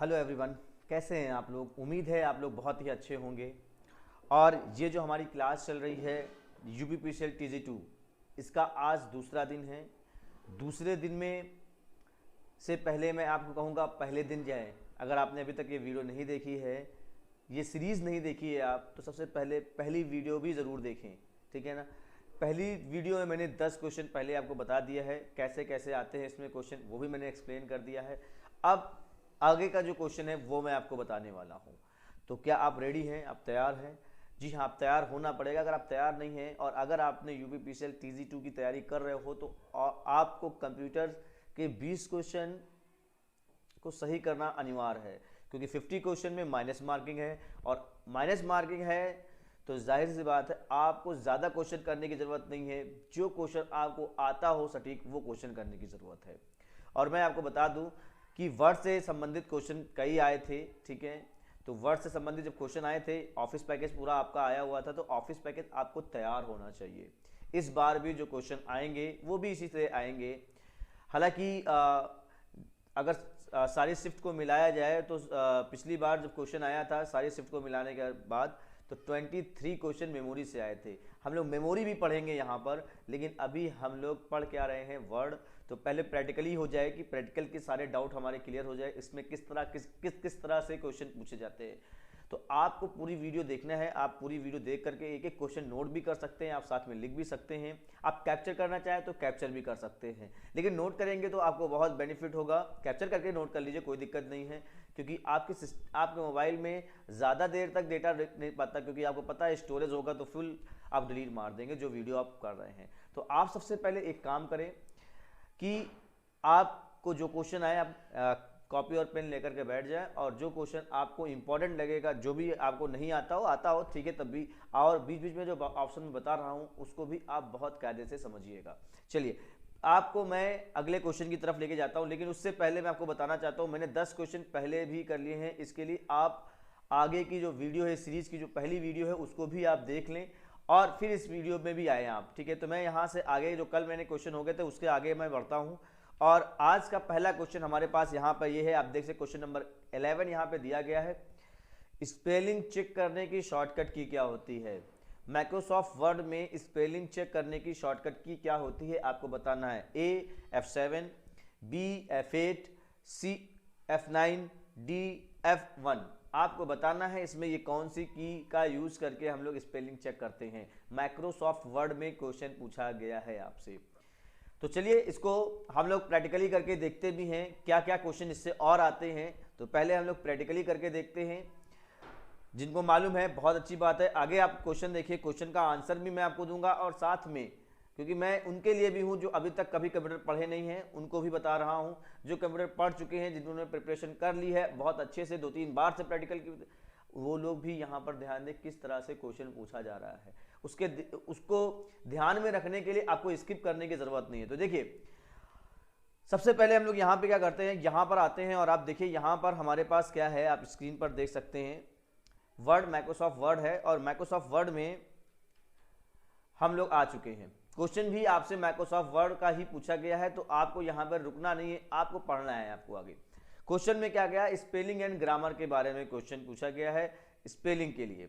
Hello everyone, कैसे हैं आप लोग। उम्मीद है आप लोग बहुत ही अच्छे होंगे। और ये जो हमारी क्लास चल रही है यूपीपीसीएल TG2, इसका आज दूसरा दिन है। दूसरे दिन में से पहले मैं आपको कहूँगा पहले दिन जाए। अगर आपने अभी तक ये वीडियो नहीं देखी है, ये सीरीज़ नहीं देखी है आप, तो सबसे पहले पहली वीडियो भी ज़रूर देखें, ठीक है ना। पहली वीडियो में मैंने 10 क्वेश्चन पहले आपको बता दिया है, कैसे कैसे आते हैं इसमें क्वेश्चन, वो भी मैंने एक्सप्लेन कर दिया है। अब आगे का जो क्वेश्चन है वो मैं आपको बताने वाला हूँ। तो क्या आप रेडी हैं, आप तैयार हैं? जी हाँ, आप तैयार होना पड़ेगा। अगर आप तैयार नहीं हैं और अगर आपने यूपीपीसीएल TG2 की तैयारी कर रहे हो, तो आपको कंप्यूटर के 20 क्वेश्चन को सही करना अनिवार्य है, क्योंकि 50 क्वेश्चन में माइनस मार्किंग है। और माइनस मार्किंग है तो जाहिर सी बात है आपको ज़्यादा क्वेश्चन करने की ज़रूरत नहीं है। जो क्वेश्चन आपको आता हो सटीक, वो क्वेश्चन करने की ज़रूरत है। और मैं आपको बता दूं कि वर्ड से संबंधित क्वेश्चन कई आए थे, ठीक है। तो वर्ड से संबंधित जब क्वेश्चन आए थे, ऑफिस पैकेज पूरा आपका आया हुआ था, तो ऑफिस पैकेज आपको तैयार होना चाहिए। इस बार भी जो क्वेश्चन आएंगे वो भी इसी तरह आएंगे। हालांकि अगर सारी शिफ्ट को मिलाया जाए तो पिछली बार जब क्वेश्चन आया था सारी शिफ्ट को मिलाने के बाद, तो 23 क्वेश्चन मेमोरी से आए थे। हम लोग मेमोरी भी पढ़ेंगे यहाँ पर, लेकिन अभी हम लोग पढ़ क्या रहे हैं, वर्ड। तो पहले प्रैक्टिकली हो जाए कि प्रैक्टिकल के सारे डाउट हमारे क्लियर हो जाए, इसमें किस तरह से क्वेश्चन पूछे जाते हैं। तो आपको पूरी वीडियो देखना है। आप पूरी वीडियो देख करके एक एक क्वेश्चन नोट भी कर सकते हैं, आप साथ में लिख भी सकते हैं। आप कैप्चर करना चाहें तो कैप्चर भी कर सकते हैं, लेकिन नोट करेंगे तो आपको बहुत बेनिफिट होगा। कैप्चर करके नोट कर लीजिए, कोई दिक्कत नहीं है, क्योंकि आपके मोबाइल में ज़्यादा देर तक डेटा नहीं पाता, क्योंकि आपको पता है स्टोरेज होगा तो फुल आप डिलीट मार देंगे जो वीडियो आप कर रहे हैं। तो आप सबसे पहले एक काम करें कि आपको जो क्वेश्चन आए आप कॉपी और पेन लेकर के बैठ जाए, और जो क्वेश्चन आपको इंपॉर्टेंट लगेगा, जो भी आपको नहीं आता हो ठीक है, तब भी। और बीच बीच में जो ऑप्शन में बता रहा हूँ उसको भी आप बहुत कायदे से समझिएगा। चलिए, आपको मैं अगले क्वेश्चन की तरफ लेके जाता हूँ, लेकिन उससे पहले मैं आपको बताना चाहता हूँ मैंने 10 क्वेश्चन पहले भी कर लिए हैं। इसके लिए आप आगे की जो वीडियो है, सीरीज की जो पहली वीडियो है, उसको भी आप देख लें और फिर इस वीडियो में भी आए आप, ठीक है। तो मैं यहाँ से आगे जो कल मैंने क्वेश्चन हो गए थे उसके आगे मैं बढ़ता हूँ। और आज का पहला क्वेश्चन हमारे पास यहाँ पर ये है, आप देख सकते क्वेश्चन नंबर 11 यहाँ पे दिया गया है। स्पेलिंग चेक करने की शॉर्टकट की क्या होती है? माइक्रोसॉफ्ट वर्ड में स्पेलिंग चेक करने की शॉर्टकट की क्या होती है आपको बताना है। A F7, B F8, C F9, D F1। आपको बताना है इसमें ये कौन सी की का यूज करके हम लोग स्पेलिंग चेक करते हैं। माइक्रोसॉफ्ट वर्ड में क्वेश्चन पूछा गया है आपसे। तो चलिए इसको हम लोग प्रैक्टिकली करके देखते भी हैं, क्या क्या क्वेश्चन इससे और आते हैं। तो पहले हम लोग प्रैक्टिकली करके देखते हैं। जिनको मालूम है बहुत अच्छी बात है, आगे आप क्वेश्चन देखिए, क्वेश्चन का आंसर भी मैं आपको दूंगा, और साथ में क्योंकि मैं उनके लिए भी हूं जो अभी तक कभी कंप्यूटर पढ़े नहीं हैं, उनको भी बता रहा हूं। जो कंप्यूटर पढ़ चुके हैं, जिन्होंने प्रिपरेशन कर ली है बहुत अच्छे से, 2-3 बार से प्रैक्टिकल की, वो लोग भी यहाँ पर ध्यान दें किस तरह से क्वेश्चन पूछा जा रहा है। उसको ध्यान में रखने के लिए आपको स्किप करने की जरूरत नहीं है। तो देखिए, सबसे पहले हम लोग यहाँ पे क्या करते हैं, यहाँ पर आते हैं और आप देखिए यहाँ पर हमारे पास क्या है, आप स्क्रीन पर देख सकते हैं। वर्ड, माइक्रोसॉफ्ट वर्ड है, और माइक्रोसॉफ्ट वर्ड में हम लोग आ चुके हैं। क्वेश्चन भी आपसे माइक्रोसॉफ्ट वर्ड का ही पूछा गया है, तो आपको यहाँ पर रुकना नहीं है, आपको पढ़ना है आपको आगे। क्वेश्चन में क्या गया, स्पेलिंग एंड ग्रामर के बारे में क्वेश्चन पूछा गया है। स्पेलिंग के लिए,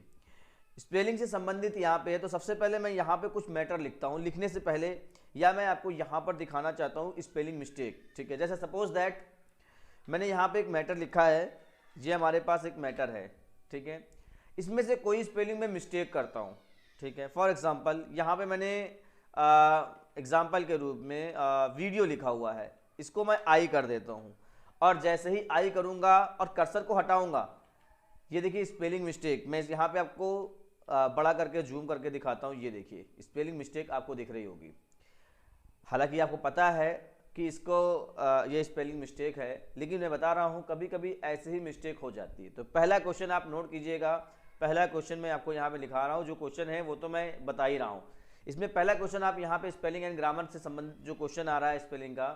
स्पेलिंग से संबंधित यहाँ पे है। तो सबसे पहले मैं यहाँ पे कुछ मैटर लिखता हूँ, लिखने से पहले या मैं आपको यहाँ पर दिखाना चाहता हूँ स्पेलिंग मिस्टेक, ठीक है। जैसे सपोज दैट मैंने यहाँ पे एक मैटर लिखा है, ये हमारे पास एक मैटर है, ठीक है। इसमें से कोई स्पेलिंग में मिस्टेक करता हूँ, ठीक है। फॉर एग्जाम्पल यहाँ पे मैंने एग्जाम्पल के रूप में वीडियो लिखा हुआ है, इसको मैं आई कर देता हूँ, और जैसे ही आई करूँगा और कर्सर को हटाऊँगा, ये देखिए स्पेलिंग मिस्टेक। मैं यहाँ पे आपको बड़ा करके जूम करके दिखाता हूँ, ये देखिए स्पेलिंग मिस्टेक आपको दिख रही होगी। हालांकि आपको पता है कि इसको ये स्पेलिंग मिस्टेक है, लेकिन मैं बता रहा हूँ कभी कभी ऐसे ही मिस्टेक हो जाती है। तो पहला क्वेश्चन आप नोट कीजिएगा। पहला क्वेश्चन मैं आपको यहाँ पे लिखा रहा हूँ, जो क्वेश्चन है वो तो मैं बता ही रहा हूँ। इसमें पहला क्वेश्चन आप यहाँ पे स्पेलिंग एंड ग्रामर से संबंधित जो क्वेश्चन आ रहा है स्पेलिंग का,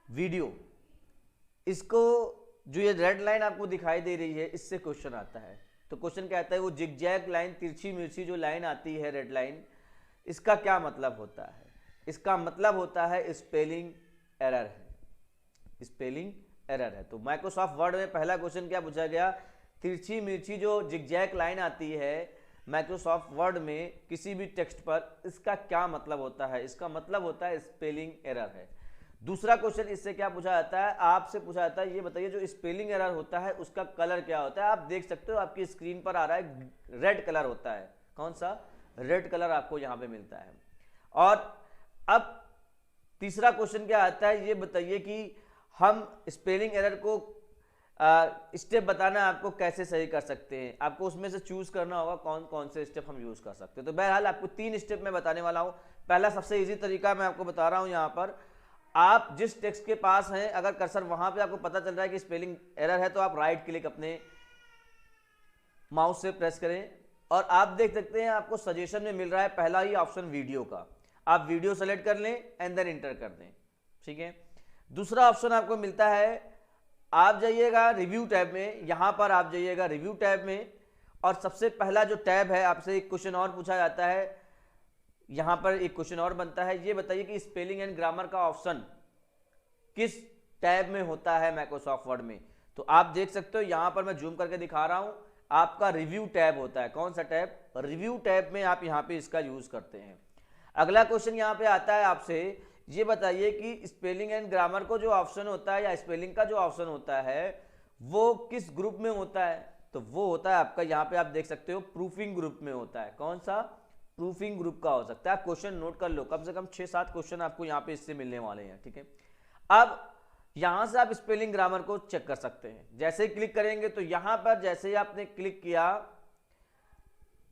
वीडियो, इसको जो ये रेड लाइन आपको दिखाई दे रही है, इससे क्वेश्चन आता है। तो क्वेश्चन क्या आता है, वो जिगजैग लाइन, तिरछी मिर्ची जो लाइन आती है रेड लाइन, इसका क्या मतलब होता है? इसका मतलब होता है स्पेलिंग एरर है, स्पेलिंग एरर है। तो माइक्रोसॉफ्ट वर्ड में पहला क्वेश्चन क्या पूछा गया, तिरछी मिर्ची जो जिगजैग लाइन आती है माइक्रोसॉफ्ट वर्ड में किसी भी टेक्स्ट पर, इसका क्या मतलब होता है? इसका मतलब होता है स्पेलिंग एरर है। दूसरा क्वेश्चन इससे क्या पूछा जाता है, आपसे पूछा जाता है ये बताइए जो स्पेलिंग एरर होता है उसका कलर क्या होता है। आप देख सकते हो आपकी स्क्रीन पर आ रहा है रेड कलर होता है, कौन सा, रेड कलर आपको यहां पे मिलता है। और अब तीसरा क्वेश्चन क्या आता है, ये बताइए कि हम स्पेलिंग एरर को स्टेप बताना है आपको कैसे सही कर सकते हैं। आपको उसमें से चूज करना होगा कौन कौन से स्टेप हम यूज कर सकते हैं। तो बहरहाल आपको 3 स्टेप मैं बताने वाला हूं। पहला सबसे इजी तरीका मैं आपको बता रहा हूं, यहां पर आप जिस टेक्स्ट के पास हैं अगर कर्सर वहां पे आपको पता चल रहा है कि स्पेलिंग एरर है तो आप राइट क्लिक अपने माउस से प्रेस करें और आप देख सकते हैं आपको सजेशन में मिल रहा है पहला ही ऑप्शन वीडियो का, आप वीडियो सेलेक्ट कर लें एंड देन इंटर कर दें, ठीक है। दूसरा ऑप्शन आपको मिलता है, आप जाइएगा रिव्यू टैब में, यहां पर आप जाइएगा रिव्यू टैब में और सबसे पहला जो टैब है आपसे एक क्वेश्चन और पूछा जाता है, यहां पर एक क्वेश्चन और बनता है, ये बताइए कि स्पेलिंग एंड ग्रामर का ऑप्शन किस टैब में होता है माइक्रोसॉफ्ट वर्ड में। तो आप देख सकते हो यहां पर मैं जूम करके दिखा रहा हूं, आपका रिव्यू टैब होता है। कौन सा टैब, रिव्यू टैब में आप यहां पे इसका यूज करते हैं। अगला क्वेश्चन यहां पे आता है आपसे, ये बताइए कि स्पेलिंग एंड ग्रामर को जो ऑप्शन होता है या स्पेलिंग का जो ऑप्शन होता है वो किस ग्रुप में होता है। तो वो होता है आपका, यहां पे आप देख सकते हो प्रूफिंग ग्रुप में होता है। कौन सा, प्रूफिंग ग्रुप का हो सकता है। आप क्वेश्चन नोट कर लो, कम से कम 6-7 क्वेश्चन आपको यहां पे इससे मिलने वाले हैं, ठीक है। अब यहां से आप स्पेलिंग ग्रामर को चेक कर सकते हैं। जैसे ही क्लिक करेंगे तो यहां पर जैसे ही आपने क्लिक किया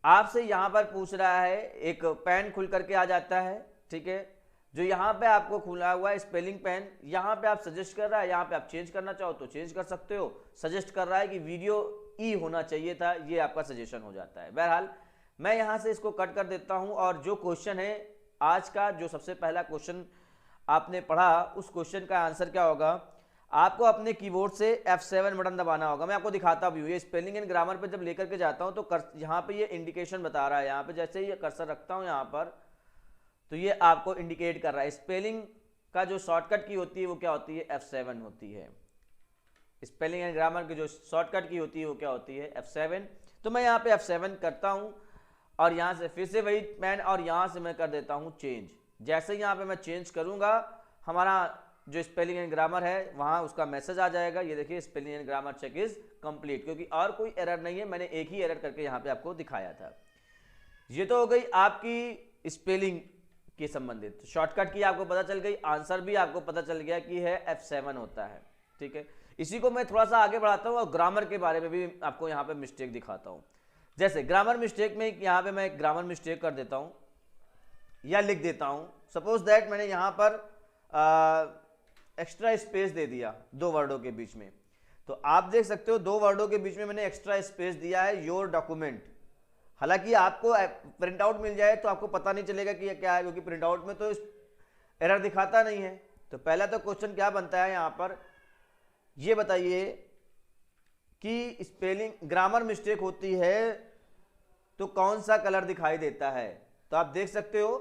आपसे यहां पर पूछ रहा है, एक पेन खुल करके आ जाता है, ठीक है, जो यहां पे आपको खुला हुआ है स्पेलिंग पेन, यहां पे आप सजेस्ट कर रहा है, यहां पे आप चेंज करना चाहो तो चेंज कर सकते हो। सजेस्ट कर रहा है कि वीडियो ई होना चाहिए था, ये आपका सजेशन हो जाता है। बहरहाल मैं यहां से इसको कट कर देता हूं और जो क्वेश्चन है आज का, जो सबसे पहला क्वेश्चन आपने पढ़ा, उस क्वेश्चन का आंसर क्या होगा, आपको अपने कीबोर्ड से F7 बटन दबाना होगा। मैं आपको दिखाता भी हूँ, ये स्पेलिंग एंड ग्रामर पे जब लेकर के जाता हूँ तो यहाँ पे ये इंडिकेशन बता रहा है, यहाँ पे जैसे ही ये कर्सर रखता हूँ यहाँ पर तो ये आपको इंडिकेट कर रहा है। स्पेलिंग का जो शॉर्टकट की होती है वो क्या होती है, F7 होती है। स्पेलिंग एंड ग्रामर की जो शॉर्टकट की होती है वो क्या होती है, F7। तो मैं यहाँ पे F7 करता हूँ और यहाँ से फिर से वही पेन और यहाँ से मैं कर देता हूँ चेंज। जैसे यहाँ पे मैं चेंज करूँगा हमारा जो स्पेलिंग एंड ग्रामर है वहाँ उसका मैसेज आ जाएगा, ये देखिए spelling and grammar check is complete, क्योंकि और कोई एरर नहीं है, मैंने एक ही एरर करके यहाँ पे आपको दिखाया था। ये तो हो गई आपकी स्पेलिंग के संबंधित, शॉर्टकट की आपको पता चल गई, आंसर भी आपको पता चल गया कि है F7 होता है, ठीक है। इसी को मैं थोड़ा सा आगे बढ़ाता हूँ और ग्रामर के बारे में भी आपको यहाँ पे मिस्टेक दिखाता हूँ। जैसे ग्रामर मिस्टेक में यहाँ पे मैं ग्रामर मिस्टेक कर देता हूँ या लिख देता हूँ, सपोज दैट मैंने यहाँ पर एक्स्ट्रा स्पेस दे दिया 2 वर्डों के बीच में, तो आप देख सकते हो 2 वर्डों के बीच में मैंने एक्स्ट्रा स्पेस दिया है योर डॉक्यूमेंट। हालांकि आपको प्रिंट आउट मिल जाए तो आपको पता नहीं चलेगा कि ये क्या है, क्योंकि प्रिंट आउट में तो एरर दिखाता नहीं है। तो पहला तो क्वेश्चन क्या बनता है यहाँ पर, ये बताइए कि स्पेलिंग ग्रामर मिस्टेक होती है तो कौन सा कलर दिखाई देता है। तो आप देख सकते हो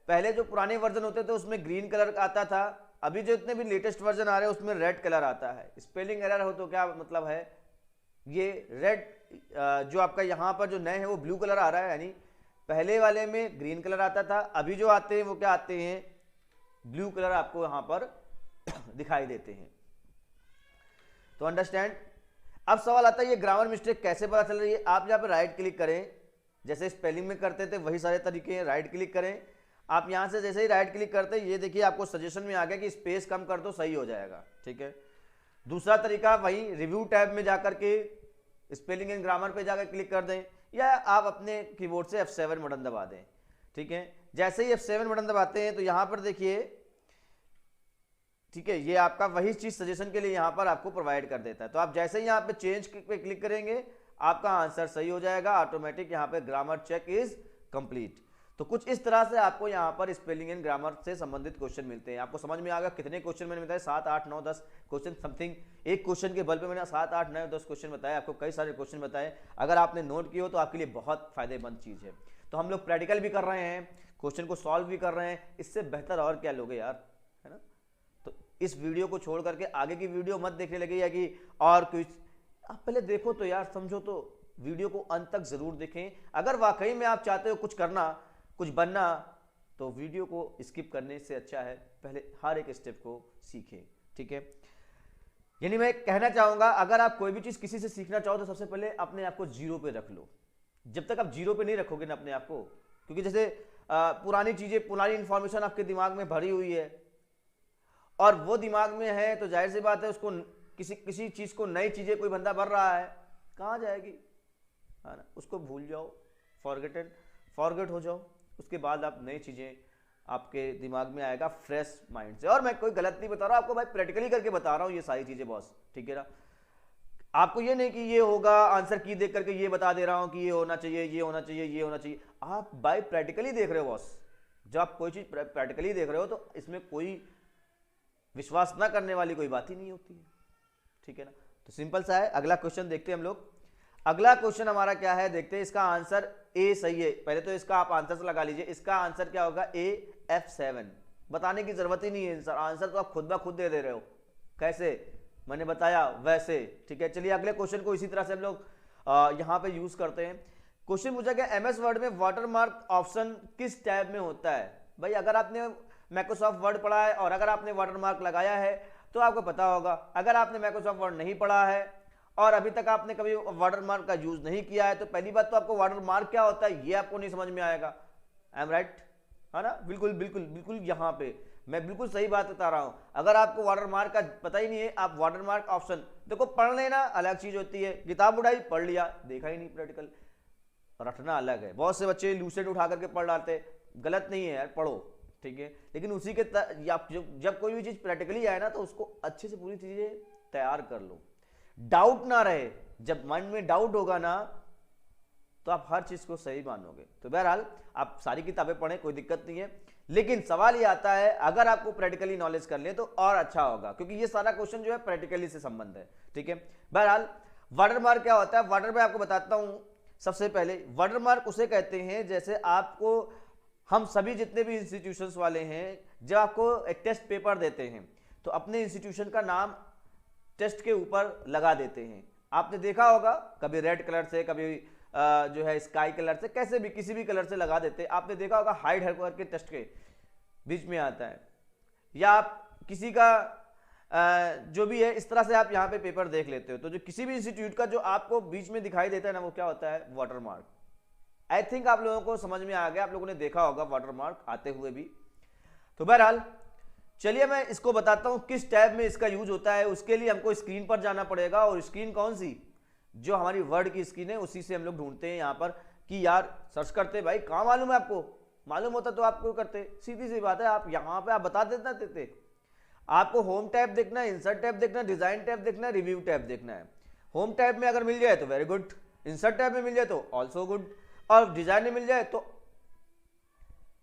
पहले जो पुराने वर्जन होते थे उसमें ग्रीन कलर आता था, अभी जो इतने भी लेटेस्ट वर्जन आ रहे हैं उसमें रेड कलर आता है। स्पेलिंग एरर हो तो क्या मतलब है, ये रेड जो आपका यहाँ पर जो नए हैं वो ब्लू कलर आ रहा है, यानी पहले वाले में ग्रीन कलर आता था, अभी जो आते हैं वो क्या आते हैं, ब्लू कलर आपको यहाँ पर दिखाई देते हैं। तो अंडरस्टैंड। अब सवाल आता है ये ग्रामर मिस्टेक कैसे पता चल रही है। आप यहाँ पे राइट क्लिक करें, जैसे स्पेलिंग में करते थे वही सारे तरीके हैं, राइट क्लिक करें। आप यहाँ से जैसे ही राइट क्लिक करते हैं ये देखिए आपको सजेशन में आ गया कि स्पेस कम कर दो, सही हो जाएगा, ठीक है। दूसरा तरीका वही रिव्यू टैब में जाकर के स्पेलिंग एंड ग्रामर पे जाकर क्लिक कर दें, या आप अपने कीबोर्ड से F7 बटन दबा दें, ठीक है। जैसे ही F7 बटन दबाते हैं तो यहाँ पर देखिए, ठीक है, ये आपका वही चीज सजेशन के लिए यहाँ पर आपको प्रोवाइड कर देता है। तो आप जैसे ही यहाँ पे चेंज पे क्लिक करेंगे आपका आंसर सही हो जाएगा, ऑटोमेटिक यहाँ पे ग्रामर चेक इज कंप्लीट। तो कुछ इस तरह से आपको यहाँ पर स्पेलिंग एंड ग्रामर से संबंधित क्वेश्चन मिलते हैं। आपको समझ में आ गया कितने क्वेश्चन मैंने बताया, 7, 8, 9, 10 क्वेश्चन समथिंग। एक क्वेश्चन के बल पे मैंने 7, 8, 9, 10 क्वेश्चन बताए, आपको कई सारे क्वेश्चन बताए। अगर आपने नोट किए हो तो आपके लिए बहुत फायदेमंद चीज है। तो हम लोग प्रैक्टिकल भी कर रहे हैं, क्वेश्चन को सॉल्व भी कर रहे हैं, इससे बेहतर और क्या लोगे यार, है ना। तो इस वीडियो को छोड़ करके आगे की वीडियो मत देखने लगे या कि और कुछ, आप पहले देखो तो यार, समझो तो, वीडियो को अंत तक जरूर देखें। अगर वाकई में आप चाहते हो कुछ करना, कुछ बनना, तो वीडियो को स्किप करने से अच्छा है पहले हर एक स्टेप को सीखें, ठीक है। यानी मैं कहना चाहूंगा, अगर आप कोई भी चीज किसी से सीखना चाहो तो सबसे पहले अपने आप को जीरो पे रख लो। जब तक आप जीरो पे नहीं रखोगे ना अपने आप को, क्योंकि जैसे पुरानी चीजें, पुरानी इंफॉर्मेशन आपके दिमाग में भरी हुई है और वो दिमाग में है, तो जाहिर सी बात है उसको किसी चीज को, नई चीजें कोई बंदा भर रहा है, कहाँ जाएगी, है ना। उसको भूल जाओ, फॉरगेट हो जाओ, उसके बाद आप नई चीजें आपके दिमाग में आएगा फ्रेश माइंड से। और मैं कोई गलत नहीं बता रहा आपको भाई, प्रैक्टिकली करके बता रहा हूँ ये सारी चीजें बॉस, ठीक है ना। आपको ये नहीं कि ये होगा आंसर की देख करके ये बता दे रहा हूं कि ये होना चाहिए, ये होना चाहिए, ये होना चाहिए। आप बाय प्रैक्टिकली देख रहे हो बॉस। जब आप कोई चीज प्रैक्टिकली देख रहे हो तो इसमें कोई विश्वास ना करने वाली कोई बात ही नहीं होती है, ठीक है ना। तो सिंपल सा है। अगला क्वेश्चन देखते हैं हम लोग। अगला क्वेश्चन हमारा क्या है देखते हैं। इसका आंसर ए सही है। पहले तो इसका आप आंसर से लगा लीजिए। इसका आंसर क्या होगा, ए F7। बताने की जरूरत ही नहीं है आंसर, आंसर तो आप खुद ब खुद दे रहे हो। कैसे, मैंने बताया वैसे, ठीक है। चलिए अगले क्वेश्चन को इसी तरह से हम लोग यहां पे यूज करते हैं। क्वेश्चन पूछा गया एमएस वर्ड में वाटरमार्क ऑप्शन किस टैब में होता है। भाई अगर आपने माइक्रोसॉफ्ट वर्ड पढ़ा है और अगर आपने वाटरमार्क लगाया है तो आपको पता होगा। अगर आपने माइक्रोसॉफ्ट वर्ड नहीं पढ़ा है और अभी तक आपने कभी वाटरमार्क का यूज नहीं किया है तो पहली बात तो आपको वाटरमार्क क्या होता है ये आपको नहीं समझ में आएगा। आई एम राइट, है ना। बिल्कुल बिल्कुल बिल्कुल, यहाँ पे मैं बिल्कुल सही बात बता रहा हूं। अगर आपको वाटरमार्क का पता ही नहीं है, आप वाटरमार्क ऑप्शन देखो, पढ़ लेना अलग चीज होती है, किताब उठाई पढ़ लिया, देखा ही नहीं प्रैक्टिकल, रटना अलग है। बहुत से बच्चे लूसेंट उठा करके पढ़ डालते, गलत नहीं है यार, पढ़ो, ठीक है। लेकिन उसी के जब कोई भी चीज प्रैक्टिकली आए ना तो उसको अच्छे से पूरी चीजें तैयार कर लो, डाउट ना रहे। जब माइंड में डाउट होगा ना तो आप हर चीज को सही मानोगे। तो बहरहाल आप सारी किताबें पढ़ें, कोई दिक्कत नहीं है। लेकिन सवाल ये आता है अगर आपको प्रैक्टिकली नॉलेज कर ले तो और अच्छा होगा, क्योंकि ये सारा क्वेश्चन जो है प्रैक्टिकली से संबंध है, ठीक है। बहरहाल वाटरमार्क क्या होता है, वाटरमार्क आपको बताता हूं। सबसे पहले वाटरमार्क उसे कहते हैं जैसे आपको, हम सभी जितने भी इंस्टीट्यूशंस वाले हैं, जब आपको एक टेस्ट पेपर देते हैं तो अपने इंस्टीट्यूशन का नाम टेस्ट के ऊपर लगा देते हैं। आपने देखा होगा कभी रेड कलर से, कभी जो है स्काई कलर से, कैसे भी किसी भी कलर से लगा देते। आपने देखा होगा हाइड हर के टेस्ट के बीच में आता है, या आप किसी का जो भी है इस तरह से आप यहाँ पे पेपर देख लेते हो। तो जो किसी भी इंस्टीट्यूट का जो आपको बीच में दिखाई देता है ना, वो क्या होता है, वाटरमार्क। आई थिंक आप लोगों को समझ में आ गया, आप लोगों ने देखा होगा वाटरमार्क आते हुए भी। तो बहरहाल चलिए मैं इसको बताता हूं किस टैब में इसका यूज होता है। उसके लिए हमको स्क्रीन पर जाना पड़ेगा, और स्क्रीन कौन सी, जो हमारी वर्ड की स्क्रीन है उसी से हम लोग ढूंढते हैं यहाँ पर कि यार सर्च करते। भाई कहाँ मालूम है आपको, मालूम होता तो आप क्यों करते, सीधी सी बात है। आप यहाँ पे आप बता देते आपको होम टैब देखना है, इंसर्ट टैब देखना है, डिजाइन टैब देखना है, रिव्यू टैब देखना है। होम टैब में अगर मिल जाए तो वेरी गुड, इंसर्ट टैब में मिल जाए तो ऑल्सो गुड, और डिजाइन में मिल जाए तो,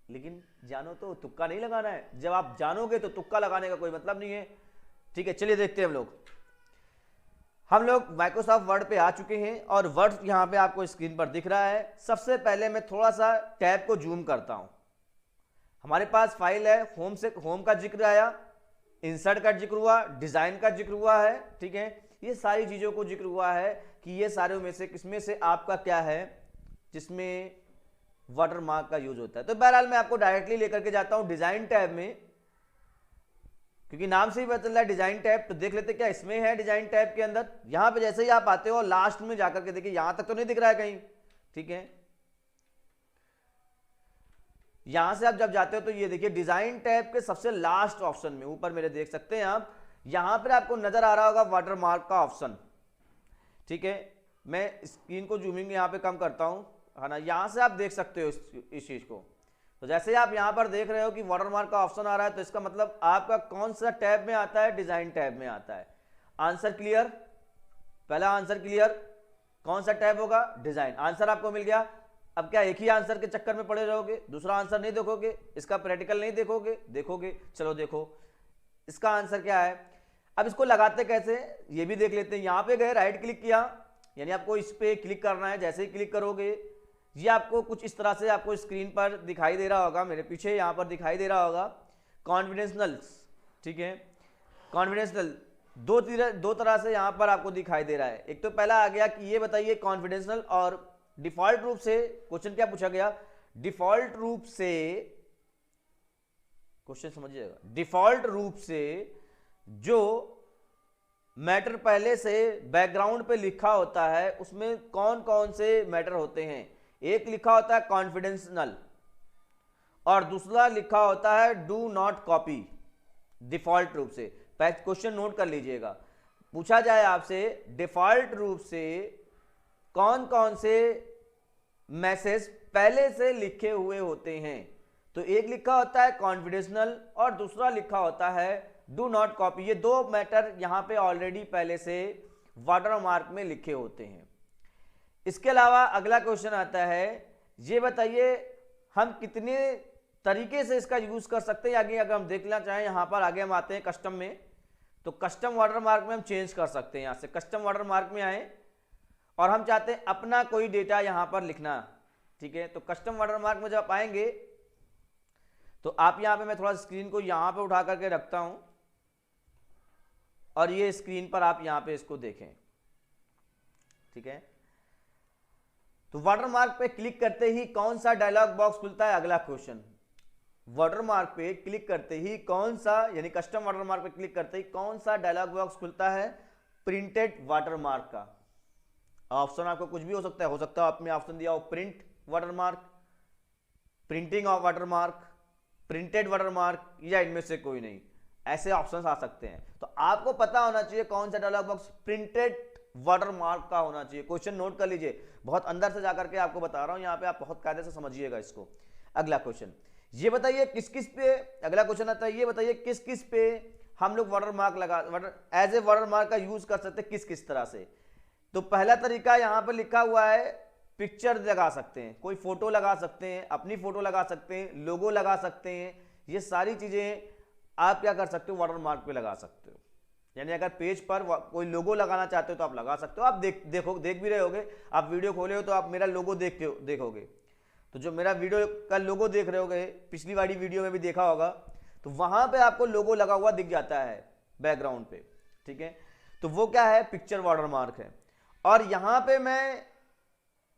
लेकिन जानो तो तुक्का नहीं लगाना है। जब आप जानोगे तो तुक्का लगाने का कोई मतलब नहीं है, ठीक है। चलिए देखते हैं हम लोग माइक्रोसॉफ्ट वर्ड पे आ चुके हैं और वर्ड यहां पे आपको स्क्रीन पर दिख रहा है। सबसे पहले मैं थोड़ा सा टैब को जूम करता हूं। हमारे पास फाइल है, होम से होम का जिक्र आया, इंसर्ट का जिक्र हुआ, डिजाइन का जिक्र हुआ है, ठीक है। ये सारी चीजों को जिक्र हुआ है कि ये सारे में से किसमें से आपका क्या है जिसमें वाटरमार्क का यूज होता है। तो बहरहाल मैं आपको डायरेक्टली लेकर के जाता हूं डिजाइन टैब में, क्योंकि नाम से ही पता चल रहा है डिजाइन टैब। तो देख लेते क्या इसमें है डिजाइन टैब के अंदर। यहां पे जैसे ही आप आते हो लास्ट में जाकर के देखिए, यहां तक तो नहीं दिख रहा है कहीं, ठीक है। यहां से आप जब जाते हो तो ये देखिए डिजाइन टैब के सबसे लास्ट ऑप्शन में ऊपर मेरे देख सकते हैं आप, यहां पर आपको नजर आ रहा होगा वाटरमार्क का ऑप्शन, ठीक है। मैं स्क्रीन को जूमिंग यहां पे कम करता हूं, है ना। यहां से आप देख सकते हो इस चीज को। तो जैसे आप यहां पर देख रहे हो कि वाटरमार्क का ऑप्शन आ रहा है, तो इसका मतलब आपका कौन सा टैब में आता है, डिजाइन टैब में आता है। आंसर क्लियर, पहला आंसर क्लियर, कौन सा टैब होगा, डिजाइन। आंसर आपको मिल गया। अब क्या एक ही आंसर के चक्कर में पड़े रहोगे, दूसरा आंसर नहीं देखोगे, इसका प्रैक्टिकल नहीं देखोगे। चलो देखो इसका आंसर क्या है। अब इसको लगाते कैसे ये भी देख लेते हैं। यहां पे गए, राइट क्लिक किया, यानी आपको इस पे क्लिक करना है। जैसे ही क्लिक करोगे ये आपको कुछ इस तरह से आपको स्क्रीन पर दिखाई दे रहा होगा, मेरे पीछे यहां पर दिखाई दे रहा होगा कॉन्फिडेंशियल्स, ठीक है। कॉन्फिडेंशियल दो तरह से यहां पर आपको दिखाई दे रहा है। एक तो पहला आ गया कि ये बताइए कॉन्फिडेंशियल और डिफॉल्ट रूप से क्वेश्चन क्या पूछा गया, डिफॉल्ट रूप से, क्वेश्चन समझिएगा, डिफॉल्ट रूप से जो मैटर पहले से बैकग्राउंड पे लिखा होता है उसमें कौन कौन से मैटर होते हैं। एक लिखा होता है कॉन्फिडेंशियल और दूसरा लिखा होता है डू नॉट कॉपी। डिफॉल्ट रूप से क्वेश्चन नोट कर लीजिएगा, पूछा जाए आपसे डिफॉल्ट रूप से कौन कौन से मैसेज पहले से लिखे हुए होते हैं, तो एक लिखा होता है कॉन्फिडेंशियल और दूसरा लिखा होता है डू नॉट कॉपी। ये दो मैटर यहां पे ऑलरेडी पहले से वाटरमार्क में लिखे होते हैं। इसके अलावा अगला क्वेश्चन आता है, ये बताइए हम कितने तरीके से इसका यूज कर सकते हैं। आगे अगर हम देखना चाहें यहां पर आगे हम आते हैं कस्टम में, तो कस्टम वाटरमार्क में हम चेंज कर सकते हैं। यहां से कस्टम वाटरमार्क में आए और हम चाहते हैं अपना कोई डेटा यहां पर लिखना, ठीक है। तो कस्टम वाटरमार्क में जब आप आएंगे तो आप यहां पे, मैं थोड़ा स्क्रीन को यहां पे उठा करके रखता हूं और ये स्क्रीन पर आप यहां पे इसको देखें, ठीक है। तो वाटरमार्क पे क्लिक करते ही कौन सा डायलॉग बॉक्स खुलता है, अगला क्वेश्चन। वाटरमार्क पे क्लिक करते ही कौन सा, यानी कस्टम वाटरमार्क पे क्लिक करते ही कौन सा डायलॉग बॉक्स खुलता है, प्रिंटेड वाटरमार्क का। ऑप्शन आपको कुछ भी हो सकता है आपने ऑप्शन दिया हो print watermark, printing of watermark, printed watermark या इनमें से कोई नहीं, ऐसे ऑप्शंस आ सकते हैं। तो आपको पता होना चाहिए कौन सा डायलॉग बॉक्स प्रिंटेड वाटरमार्क का होना चाहिए। क्वेश्चन नोट कर लीजिए, बहुत अंदर से जाकर के आपको बता रहा हूं, यहां पे आप बहुत कायदे से समझिएगा इसको। अगला क्वेश्चन, ये बताइए किस किस पे, अगला क्वेश्चन आता है, ये बताइए किस किस पे हम लोग वाटरमार्क लगा एज ए वाटरमार्क का यूज कर सकते हैं, किस किस तरह से। तो पहला तरीका यहां पर लिखा हुआ है, पिक्चर लगा सकते हैं, कोई फोटो लगा सकते हैं, अपनी फोटो लगा सकते हैं, लोगो लगा सकते हैं, ये सारी चीजें आप क्या कर सकते हो, वाटरमार्क पे लगा सकते हो। यानी अगर पेज पर कोई लोगो लगाना चाहते हो तो आप लगा सकते हो। आप देख भी रहे होगे, आप वीडियो खोले हो तो आप मेरा लोगो देखोगे, तो जो मेरा वीडियो का लोगो देख रहे होगे, पिछली वाली वीडियो में भी देखा होगा, तो वहां पे आपको लोगो लगा हुआ दिख जाता है बैकग्राउंड पे, ठीक है। तो वो क्या है, पिक्चर वाटरमार्क है। और यहां पे मैं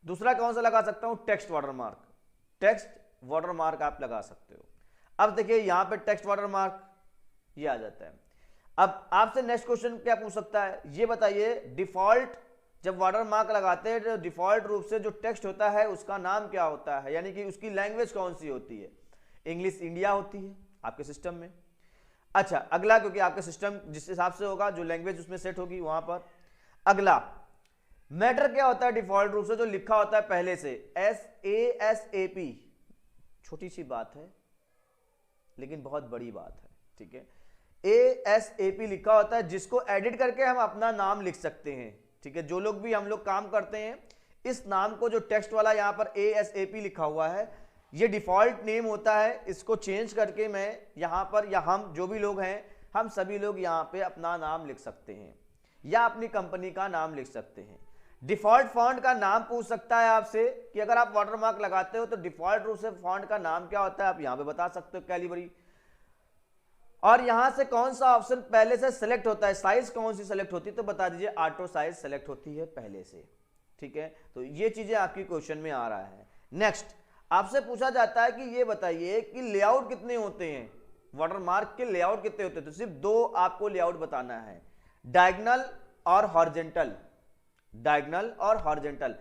दूसरा कौन सा लगा सकता हूं, टेक्स्ट वाटरमार्क। टेक्स्ट वाटरमार्क आप लगा सकते हो। अब देखिए यहां पे टेक्स्ट वाटरमार्क ये आ जाता है। अब आपसे नेक्स्ट क्वेश्चन क्या पूछ सकता है, ये बताइए डिफॉल्ट जब वाटरमार्क लगाते हैं तो डिफॉल्ट रूप से जो टेक्स्ट होता है उसका नाम क्या होता है, यानी कि उसकी लैंग्वेज कौन सी होती है। इंग्लिश इंडिया होती है आपके सिस्टम में। अच्छा अगला, क्योंकि आपका सिस्टम जिस हिसाब से होगा जो लैंग्वेज उसमें सेट होगी वहां पर। अगला मैटर क्या होता है डिफॉल्ट रूप से, जो लिखा होता है पहले से, SASAP। छोटी सी बात है लेकिन बहुत बड़ी बात है, ठीक है। ASAP लिखा होता है, जिसको एडिट करके हम अपना नाम लिख सकते हैं, ठीक है। जो लोग भी हम लोग काम करते हैं, इस नाम को जो टेक्स्ट वाला यहां पर ASAP लिखा हुआ है, ये डिफॉल्ट नेम होता है। इसको चेंज करके मैं यहां पर, या हम जो भी लोग हैं, हम सभी लोग यहां पे अपना नाम लिख सकते हैं या अपनी कंपनी का नाम लिख सकते हैं। डिफॉल्ट फॉन्ट का नाम पूछ सकता है आपसे कि अगर आप वाटरमार्क लगाते हो तो डिफॉल्ट रूप से फॉन्ट का नाम क्या होता है, आप यहां पे बता सकते हो, कैलिबरी। और यहां से कौन सा ऑप्शन पहले से सेलेक्ट होता है, साइज कौन सी सेलेक्ट होती है, तो बता दीजिए ऑटो साइज सेलेक्ट होती है पहले से, ठीक है। तो ये चीजें आपकी क्वेश्चन में आ रहा है। नेक्स्ट आपसे पूछा जाता है कि ये बताइए कि लेआउट कितने होते हैं, वाटरमार्क के लेआउट कितने होते हैं, तो सिर्फ दो आपको लेआउट बताना है, डायगोनल और हॉरिजॉन्टल। डायगोनल और हॉरिजॉन्टल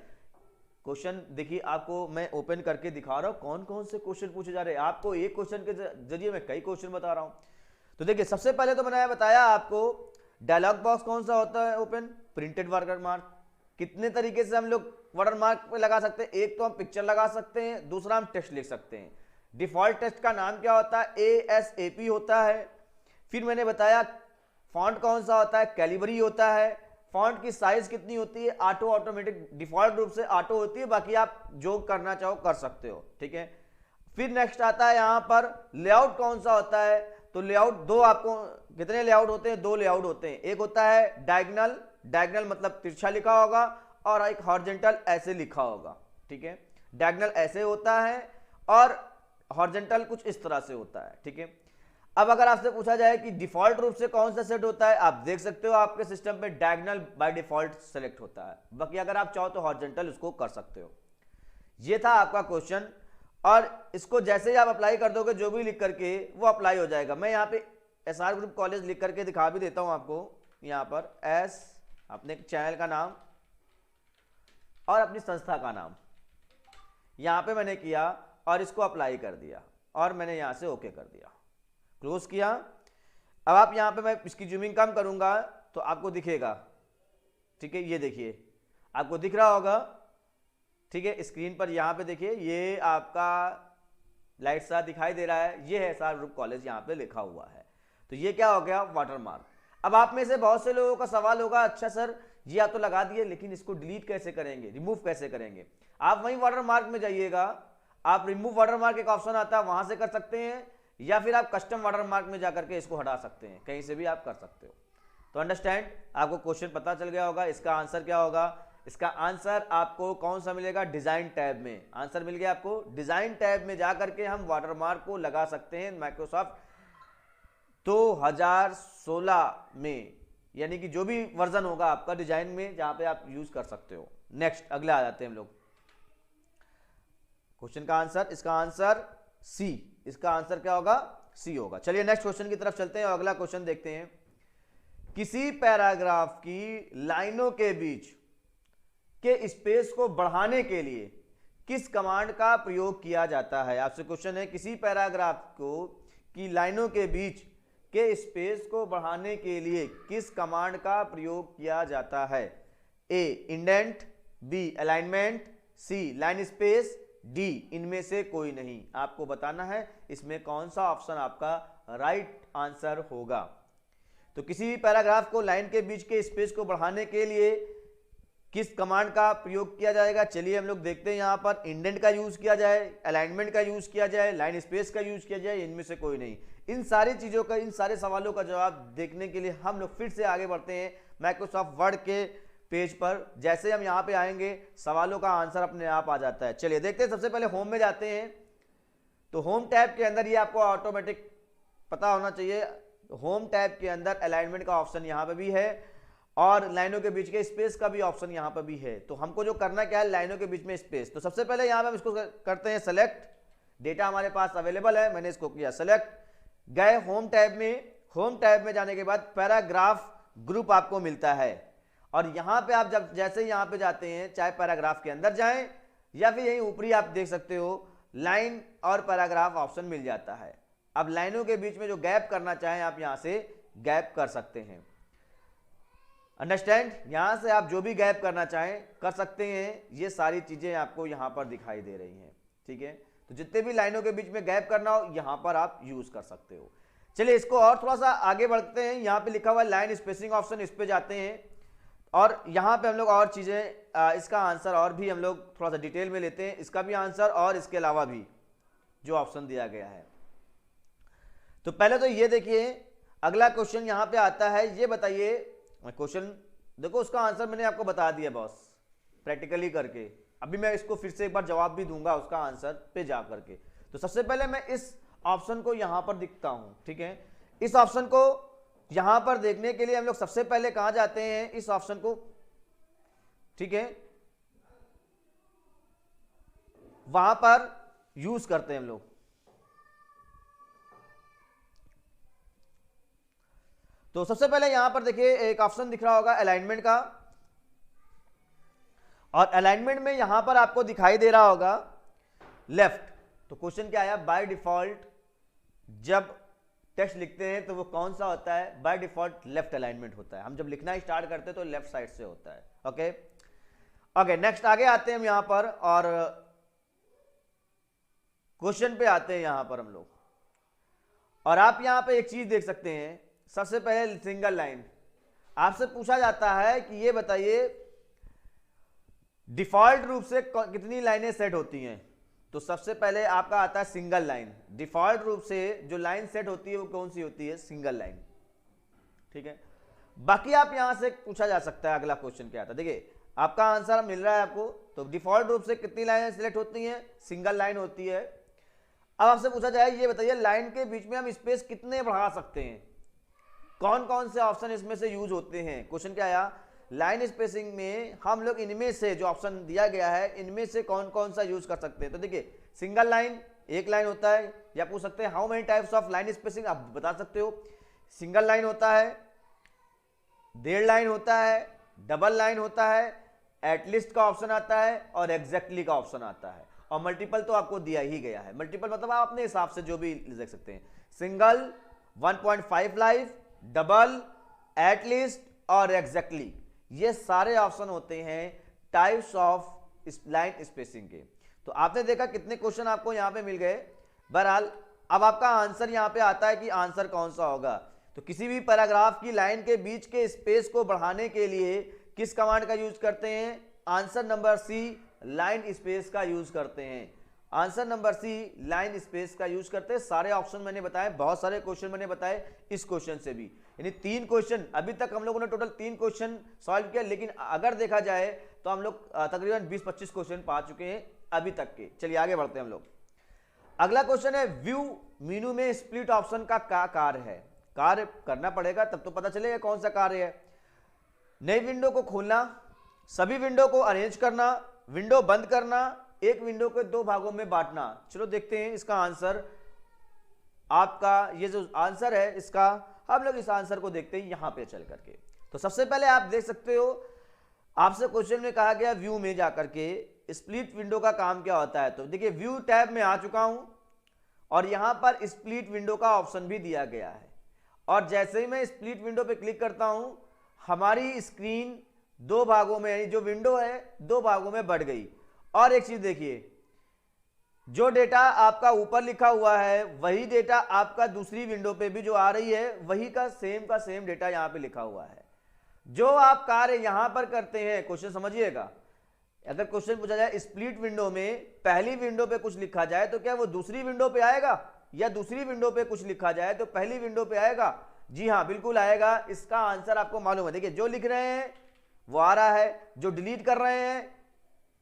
क्वेश्चन देखिए, आपको मैं ओपन करके दिखा रहा हूं कौन कौन से क्वेश्चन पूछे जा रहे हैं। आपको एक क्वेश्चन के जरिए मैं कई क्वेश्चन बता रहा हूं। तो देखिए सबसे पहले तो मैंने बताया आपको डायलॉग बॉक्स कौन सा होता है ओपन, प्रिंटेड वाटरमार्क। कितने तरीके से हम लोग वाटरमार्क पे लगा सकते हैं, एक तो हम पिक्चर लगा सकते हैं, दूसरा हम टेक्स्ट लिख सकते हैं। डिफॉल्ट टेक्स्ट का नाम क्या होता है, ASAP होता है। फिर मैंने बताया फॉन्ट कौन सा होता है, कैलिबरी होता है। फॉन्ट की साइज कितनी होती है, ऑटोमेटिक डिफॉल्ट रूप से ऑटो होती है, बाकी आप जो करना चाहो कर सकते हो, ठीक है। फिर नेक्स्ट आता है यहां पर लेआउट कौन सा होता है, तो लेआउट दो, आपको कितने लेआउट होते हैं, दो लेआउट होते हैं। एक होता है डायगोनल, डायगोनल मतलब तिरछा लिखा होगा, और एक हॉरिजॉन्टल ऐसे लिखा होगा, ठीक है। डायगोनल ऐसे होता है और हॉरिजॉन्टल कुछ इस तरह से होता है, ठीक है। अब अगर आपसे पूछा जाए कि डिफॉल्ट रूप से कौन सा सेट होता है, आप देख सकते हो आपके सिस्टम पे डायगोनल बाय डिफॉल्ट सेलेक्ट होता है, बाकी अगर आप चाहो तो हॉरिजॉन्टल उसको कर सकते हो। ये था आपका क्वेश्चन, और इसको जैसे ही आप अप्लाई कर दोगे जो भी लिख करके वो अप्लाई हो जाएगा। मैं यहाँ पे एसआर ग्रुप कॉलेज लिख करके दिखा भी देता हूँ आपको, यहाँ पर एस अपने चैनल का नाम और अपनी संस्था का नाम यहाँ पे मैंने किया और इसको अप्लाई कर दिया और मैंने यहाँ से ओके कर दिया, क्लोज किया। अब आप यहाँ पे मैं इसकी जूमिंग कम करूँगा तो आपको दिखेगा, ठीक है, ये देखिए आपको दिख रहा होगा, ठीक है, स्क्रीन पर यहाँ पे देखिए ये आपका लाइट सा दिखाई दे रहा है, ये है एसआर ग्रुप कॉलेज यहाँ पे लिखा हुआ है। तो ये क्या हो गया, वाटरमार्क। अब आप में से बहुत से लोगों का सवाल होगा, अच्छा सर ये आप तो लगा दिए लेकिन इसको डिलीट कैसे करेंगे, रिमूव कैसे करेंगे। आप वहीं वाटरमार्क में जाइएगा, आप रिमूव वाटरमार्क एक ऑप्शन आता है वहां से कर सकते हैं, या फिर आप कस्टम वाटरमार्क में जाकर के इसको हटा सकते हैं, कहीं से भी आप कर सकते हो। तो अंडरस्टैंड, आपको क्वेश्चन पता चल गया होगा। इसका आंसर क्या होगा, इसका आंसर आपको कौन सा मिलेगा, डिजाइन टैब में आंसर मिल गया आपको। डिजाइन टैब में जाकर के हम वाटरमार्क को लगा सकते हैं माइक्रोसॉफ्ट 2016 में, यानी कि जो भी वर्जन होगा आपका डिजाइन में जहां पे आप यूज कर सकते हो। नेक्स्ट अगला आ जाते हैं हम लोग, क्वेश्चन का आंसर, इसका आंसर सी, इसका आंसर क्या होगा, सी होगा। चलिए नेक्स्ट क्वेश्चन की तरफ चलते हैं और अगला क्वेश्चन देखते हैं। किसी पैराग्राफ की लाइनों के बीच के स्पेस को बढ़ाने के लिए किस कमांड का प्रयोग किया जाता है। आपसे क्वेश्चन है, किसी पैराग्राफ को की लाइनों के बीच के स्पेस को बढ़ाने के लिए किस कमांड का प्रयोग किया जाता है। ए इंडेंट, बी अलाइनमेंट, सी लाइन स्पेस, डी इनमें से कोई नहीं। आपको बताना है इसमें कौन सा ऑप्शन आपका राइट आंसर होगा। तो किसी भी पैराग्राफ को लाइन के बीच के स्पेस को बढ़ाने के लिए किस कमांड का प्रयोग किया जाएगा। चलिए हम लोग देखते हैं, यहां पर इंडेंट का यूज किया जाए, अलाइनमेंट का यूज किया जाए, लाइन स्पेस का यूज किया जाए, इनमें से कोई नहीं। इन सारी चीजों का, इन सारे सवालों का जवाब देखने के लिए हम लोग फिर से आगे बढ़ते हैं माइक्रोसॉफ्ट वर्ड के पेज पर। जैसे हम यहाँ पे आएंगे सवालों का आंसर अपने आप आ जाता है। चलिए देखते हैं, सबसे पहले होम में जाते हैं। तो होम टैब के अंदर ये आपको ऑटोमेटिक पता होना चाहिए, होम टैब के अंदर अलाइनमेंट का ऑप्शन यहाँ पे भी है और लाइनों के बीच के स्पेस का भी ऑप्शन यहाँ पर भी है। तो हमको जो करना क्या है, लाइनों के बीच में स्पेस। तो सबसे पहले यहाँ पे हम इसको करते हैं सेलेक्ट, डेटा हमारे पास अवेलेबल है, मैंने इसको किया सेलेक्ट, गए होम टैब में। होम टैब में जाने के बाद पैराग्राफ ग्रुप आपको मिलता है और यहाँ पे आप जब जैसे ही यहाँ पे जाते हैं, चाहे पैराग्राफ के अंदर जाएं या फिर यहीं ऊपरी आप देख सकते हो लाइन और पैराग्राफ ऑप्शन मिल जाता है। अब लाइनों के बीच में जो गैप करना चाहें आप यहाँ से गैप कर सकते हैं। अंडरस्टैंड, यहां से आप जो भी गैप करना चाहें कर सकते हैं। ये सारी चीजें आपको यहां पर दिखाई दे रही हैं, ठीक है। तो जितने भी लाइनों के बीच में गैप करना हो यहां पर आप यूज कर सकते हो। चलिए इसको और थोड़ा सा आगे बढ़ते हैं। यहाँ पे लिखा हुआ है लाइन स्पेसिंग ऑप्शन, इस पे जाते हैं और यहाँ पे हम लोग और चीजें, इसका आंसर और भी हम लोग थोड़ा सा डिटेल में लेते हैं, इसका भी आंसर और इसके अलावा भी जो ऑप्शन दिया गया है। तो पहले तो ये देखिए, अगला क्वेश्चन यहाँ पे आता है, ये बताइए क्वेश्चन देखो, उसका आंसर मैंने आपको बता दिया बॉस प्रैक्टिकली करके। अभी मैं इसको फिर से एक बार जवाब भी दूंगा उसका आंसर पे जा करके। तो सबसे पहले मैं इस ऑप्शन को यहां पर दिखता हूं, ठीक है। इस ऑप्शन को यहां पर देखने के लिए हम लोग सबसे पहले कहां जाते हैं, इस ऑप्शन को, ठीक है, वहां पर यूज करते हैं हम लोग। तो सबसे पहले यहां पर देखिए एक ऑप्शन दिख रहा होगा अलाइनमेंट का, और अलाइनमेंट में यहां पर आपको दिखाई दे रहा होगा लेफ्ट। तो क्वेश्चन क्या आया, बाय डिफॉल्ट जब टेक्स्ट लिखते हैं तो वो कौन सा होता है, बाय डिफॉल्ट लेफ्ट अलाइनमेंट होता है। हम जब लिखना स्टार्ट करते हैं तो लेफ्ट साइड से होता है। ओके ओके, नेक्स्ट आगे आते हैं हम यहां पर और क्वेश्चन पे आते हैं यहां पर हम लोग। और आप यहां पे एक चीज देख सकते हैं, सबसे पहले सिंगल लाइन आपसे पूछा जाता है कि ये बताइए डिफॉल्ट रूप से कितनी लाइनें सेट होती हैं। तो सबसे पहले आपका आता है सिंगल लाइन। डिफॉल्ट रूप से जो लाइन सेट होती है वो कौन सी होती है, सिंगल लाइन, ठीक है। बाकी आप यहां से पूछा जा सकता है अगला क्वेश्चन क्या आता है, देखिए आपका आंसर मिल रहा है आपको। तो डिफॉल्ट रूप से कितनी लाइनें सिलेक्ट होती हैं, सिंगल लाइन होती है। अब आपसे पूछा जाए ये बताइए लाइन के बीच में हम स्पेस कितने बढ़ा सकते हैं, कौन कौन से ऑप्शन इसमें से यूज होते हैं। क्वेश्चन क्या आया, लाइन स्पेसिंग में हम लोग इनमें से जो ऑप्शन दिया गया है इनमें से कौन कौन सा यूज कर सकते हैं। तो देखिए सिंगल लाइन, एक लाइन होता है, या पूछ सकते हैं how many types of line spacing, आप बता सकते हो। सिंगल लाइन होता है, डेढ़ लाइन होता है, डबल लाइन होता है, एटलीस्ट का ऑप्शन आता है और एग्जैक्टली का ऑप्शन आता है, और मल्टीपल तो आपको दिया ही गया है। मल्टीपल मतलब आप अपने हिसाब से जो भी देख सकते हैं, सिंगल, 1.5 लाइफ, डबल, एटलीस्ट और एग्जैक्टली, ये सारे ऑप्शन होते हैं टाइप्स ऑफ लाइन स्पेसिंग के। तो आपने देखा कितने क्वेश्चन आपको यहां पे मिल गए। बहरहाल अब आपका आंसर यहां पे आता है कि आंसर कौन सा होगा। तो किसी भी पैराग्राफ की लाइन के बीच के स्पेस को बढ़ाने के लिए किस कमांड का यूज करते हैं, answer number C, line space का यूज करते हैं। Answer number C, line space का यूज करते हैं। सारे ऑप्शन मैंने बताए, बहुत सारे क्वेश्चन मैंने बताए इस क्वेश्चन से भी, यानी 3 क्वेश्चन अभी तक हम लोगों ने टोटल 3 क्वेश्चन सॉल्व किया, लेकिन अगर देखा जाए तो हम लोग तकरीबन 20-25 क्वेश्चन पा चुके हैं अभी तक के। चलिए आगे बढ़ते हैं हम लोग। अगला क्वेश्चन है व्यू मेनू में स्प्लिट ऑप्शन का क्या कार्य है। कार्य करना पड़ेगा तब तो पता चलेगा कौन सा कार्य है। नई विंडो को खोलना, सभी विंडो को अरेंज करना, विंडो बंद करना, एक विंडो को 2 भागों में बांटना। चलो देखते हैं इसका आंसर। आपका ये जो आंसर है इसका, हम लोग इस आंसर को देखते हैं यहां पे चल करके। तो सबसे पहले आप देख सकते हो, आपसे क्वेश्चन में कहा गया व्यू में जाकर के स्प्लिट विंडो का काम क्या होता है। तो देखिए व्यू टैब में आ चुका हूं और यहां पर स्प्लिट विंडो का ऑप्शन भी दिया गया है, और जैसे ही मैं स्प्लिट विंडो पे क्लिक करता हूं हमारी स्क्रीन 2 भागों में, यानी जो विंडो है 2 भागों में बढ़ गई। और एक चीज देखिए, जो डेटा आपका ऊपर लिखा हुआ है वही डेटा आपका दूसरी विंडो पे भी जो आ रही है वही का सेम डेटा यहां पे लिखा हुआ है। जो आप कार्य यहां पर करते हैं, क्वेश्चन समझिएगा, अगर क्वेश्चन पूछा जाए स्प्लिट विंडो में पहली विंडो पे कुछ लिखा जाए तो क्या वो दूसरी विंडो पे आएगा, या दूसरी विंडो पे कुछ लिखा जाए तो पहली विंडो पे आएगा? जी हाँ, बिल्कुल आएगा। इसका आंसर आपको मालूम है। देखिए जो लिख रहे हैं वो आ रहा है, जो डिलीट कर रहे हैं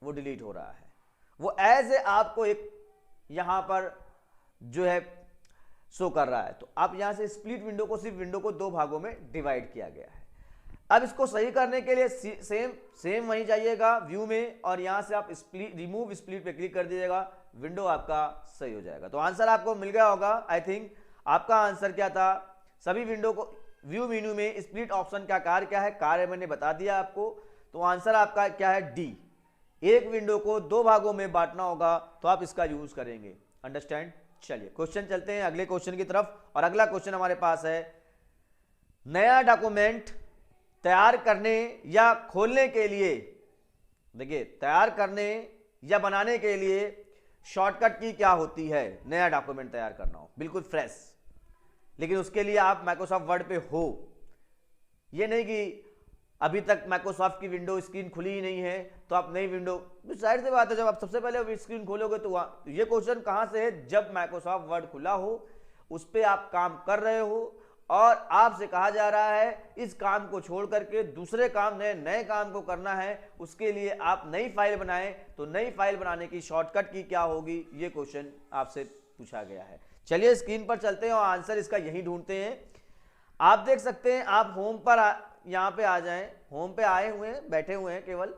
वो डिलीट हो रहा है। वो एज ए आपको एक यहां पर जो है शो कर रहा है। तो आप यहां से स्प्लिट विंडो को, सिर्फ विंडो को 2 भागों में डिवाइड किया गया है। अब इसको सही करने के लिए सेम वहीं जाइएगा व्यू में, और यहां से आप रिमूव स्प्लिट पे क्लिक कर दीजिएगा, विंडो आपका सही हो जाएगा। तो आंसर आपको मिल गया होगा आई थिंक। आपका आंसर क्या था, सभी विंडो को व्यू मेन्यू में स्प्लिट ऑप्शन का कार्य क्या है, कार्य मैंने बता दिया आपको। तो आंसर आपका क्या है, डी, एक विंडो को 2 भागों में बांटना होगा तो आप इसका यूज करेंगे। अंडरस्टैंड। चलिए क्वेश्चन चलते हैं अगले क्वेश्चन की तरफ, और अगला क्वेश्चन हमारे पास है नया डॉक्यूमेंट तैयार करने या खोलने के लिए। देखिए तैयार करने या बनाने के लिए शॉर्टकट की क्या होती है। नया डॉक्यूमेंट तैयार करना हो बिल्कुल फ्रेश, लेकिन उसके लिए आप माइक्रोसॉफ्ट वर्ड पे हो, ये नहीं कि अभी तक माइक्रोसॉफ्ट की विंडो स्क्रीन खुली ही नहीं है तो आप नई विंडो, जाहिर सी बात है जब आप सबसे पहले स्क्रीन खोलोगे तो ये क्वेश्चन कहां से है, जब माइक्रोसॉफ्ट वर्ड खुला हो, उस पर आप काम कर रहे हो और आपसे कहा जा रहा है इस काम को छोड़ करके दूसरे काम, नए काम को करना है, उसके लिए आप नई फाइल बनाएं। तो नई फाइल बनाने की शॉर्टकट की क्या होगी, ये क्वेश्चन आपसे पूछा गया है। चलिए स्क्रीन पर चलते हैं और आंसर इसका यही ढूंढते हैं। आप देख सकते हैं, आप होम पर यहां पे आ जाएं, होम पे आए हुए हैं, बैठे हुए हैं केवल।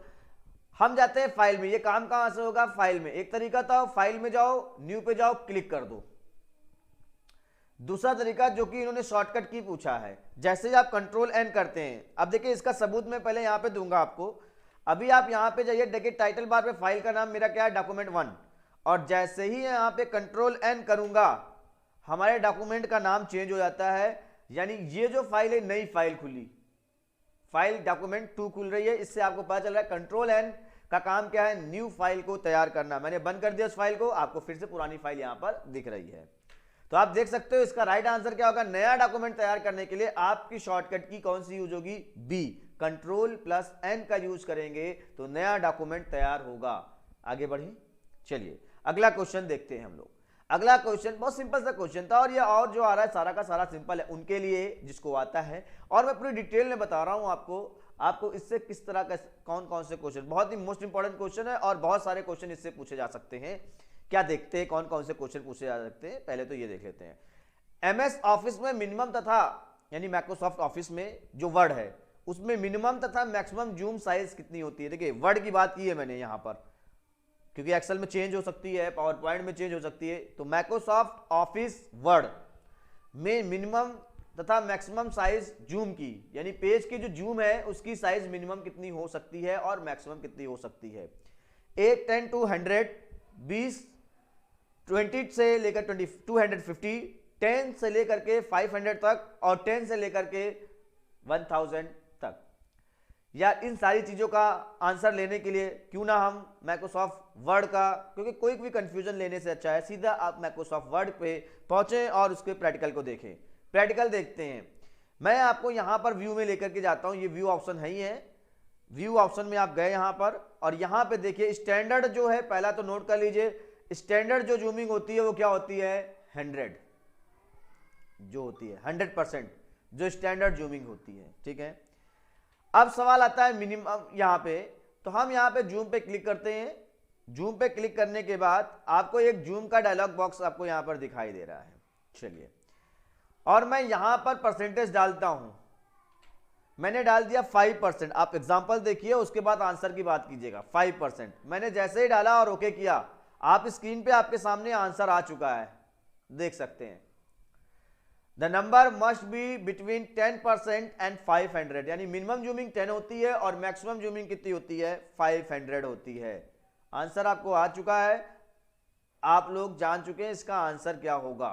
हम जाते हैं फाइल में। ये काम कहां से होगा, फाइल में। एक तरीका था फाइल में जाओ, न्यू पे जाओ, क्लिक कर दो। दूसरा तरीका जो कि इन्होंने शॉर्टकट की पूछा है, जैसे ही आप कंट्रोल एन करते हैं, अब देखिए इसका सबूत मैं पहले यहां पे दूंगा आपको। अभी आप यहां पे जाइए, देखिए टाइटल बार पे फाइल का नाम मेरा क्या है, डॉक्यूमेंट 1, और जैसे ही यहां पे कंट्रोल एन करूंगा हमारे डॉक्यूमेंट का नाम चेंज हो जाता है। यानी ये जो फाइल है नई फाइल खुली, फाइल डॉक्यूमेंट 2 खुल रही है। इससे आपको पता चल रहा है कंट्रोल एन का काम क्या है, न्यू फाइल को तैयार करना। मैंने बंद कर दिया उस फाइल को, आपको फिर से पुरानी फाइल यहां पर दिख रही है। तो आप देख सकते हो इसका राइट आंसर क्या होगा, नया डॉक्यूमेंट तैयार करने के लिए आपकी शॉर्टकट की कौन सी यूज होगी, बी, कंट्रोल प्लस एन का यूज करेंगे तो नया डॉक्यूमेंट तैयार होगा। आगे बढ़े, चलिए अगला क्वेश्चन देखते हैं हम लोग। अगला क्वेश्चन बहुत सिंपल सा क्वेश्चन था, और ये और जो आ रहा है सारा का सारा सिंपल है उनके लिए जिसको आता है, और मैं पूरी डिटेल में बता रहा हूं आपको इससे किस तरह का कौन कौन से क्वेश्चन, बहुत ही मोस्ट इंपॉर्टेंट क्वेश्चन है और बहुत सारे क्वेश्चन इससे पूछे जा सकते हैं। क्या देखते हैं, कौन कौन से क्वेश्चन पूछे जा सकते हैं, पहले तो ये देख लेते हैं। एमएस ऑफिस में मिनिमम तथा यानी माइक्रोसॉफ्ट ऑफिस में जो वर्ड है उसमें मिनिमम तथा मैक्सिमम जूम साइज कितनी होती है। देखिए वर्ड की बात की है मैंने यहां पर, क्योंकि एक्सेल में चेंज हो सकती है, पावर पॉइंट में चेंज हो सकती है। तो माइक्रोसॉफ्ट ऑफिस वर्ड में मिनिमम तथा मैक्सिमम साइज जूम की, यानी पेज की जो जूम है उसकी साइज मिनिमम कितनी हो सकती है और मैक्सिमम कितनी हो सकती है। 8, 10 to 100, 20, 20 से लेकर 250, 10 से लेकर के 500 तक और 10 से लेकर के 1000 तक। या इन सारी चीजों का आंसर लेने के लिए क्यों ना हम माइक्रोसॉफ्ट वर्ड का, क्योंकि कोई भी कंफ्यूजन लेने से अच्छा है सीधा आप माइक्रोसॉफ्ट वर्ड पे पहुंचे और उसके प्रैक्टिकल को देखें। प्रैक्टिकल देखते हैं। मैं आपको यहां पर व्यू में लेकर के जाता हूं, ये व्यू ऑप्शन है ही है। व्यू ऑप्शन में आप गए यहां पर और यहां पे देखिए स्टैंडर्ड जो है, पहला तो नोट कर लीजिए, स्टैंडर्ड जो जूमिंग होती है वो क्या होती है, 100 जो होती है 100% जो स्टैंडर्ड जूमिंग होती है, ठीक है। अब सवाल आता है मिनिमम यहां पे, तो हम यहां पे जूम पे क्लिक करते हैं। जूम पे क्लिक करने के बाद आपको एक जूम का डायलॉग बॉक्स आपको यहां पर दिखाई दे रहा है। चलिए, और मैं यहां पर परसेंटेज डालता हूं, मैंने डाल दिया 5%। आप एग्जांपल देखिए उसके बाद आंसर की बात कीजिएगा। 5% मैंने जैसे ही डाला और ओके किया, आप स्क्रीन पे आपके सामने आंसर आ चुका है, देख सकते हैं। The number must be between 10% and 500, यानी मिनिमम जूमिंग 10 होती है और मैक्सिमम जूमिंग कितनी होती है, 500 होती है। आंसर आपको आ चुका है, आप लोग जान चुके हैं इसका आंसर क्या होगा।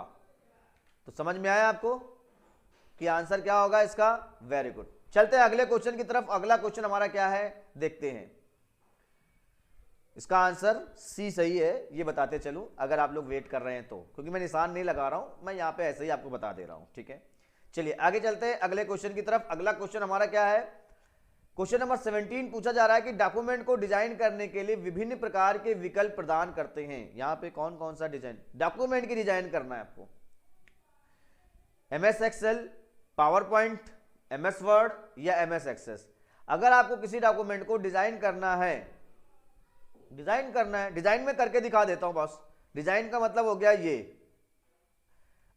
तो समझ में आया आपको कि आंसर क्या होगा इसका। Very good. चलते हैं अगले क्वेश्चन की तरफ। अगला क्वेश्चन हमारा क्या है देखते हैं। इसका आंसर सी सही है, ये बताते चलूं अगर आप लोग वेट कर रहे हैं तो, क्योंकि मैं निशान नहीं लगा रहा हूं, मैं यहां पे ऐसे ही आपको बता दे रहा हूं, ठीक है। चलिए आगे चलते हैं अगले क्वेश्चन की तरफ। अगला क्वेश्चन हमारा क्या है, क्वेश्चन नंबर 17 पूछा जा रहा है कि डॉक्यूमेंट को डिजाइन करने के लिए विभिन्न प्रकार के विकल्प प्रदान करते हैं। यहां पे कौन कौन सा डिजाइन, डॉक्यूमेंट की डिजाइन करना है आपको, MS Excel, PowerPoint, MS Word या MS एक्सेस। अगर आपको किसी डॉक्यूमेंट को डिजाइन करना है, डिजाइन में करके दिखा देता हूं बस। डिजाइन का मतलब हो गया ये,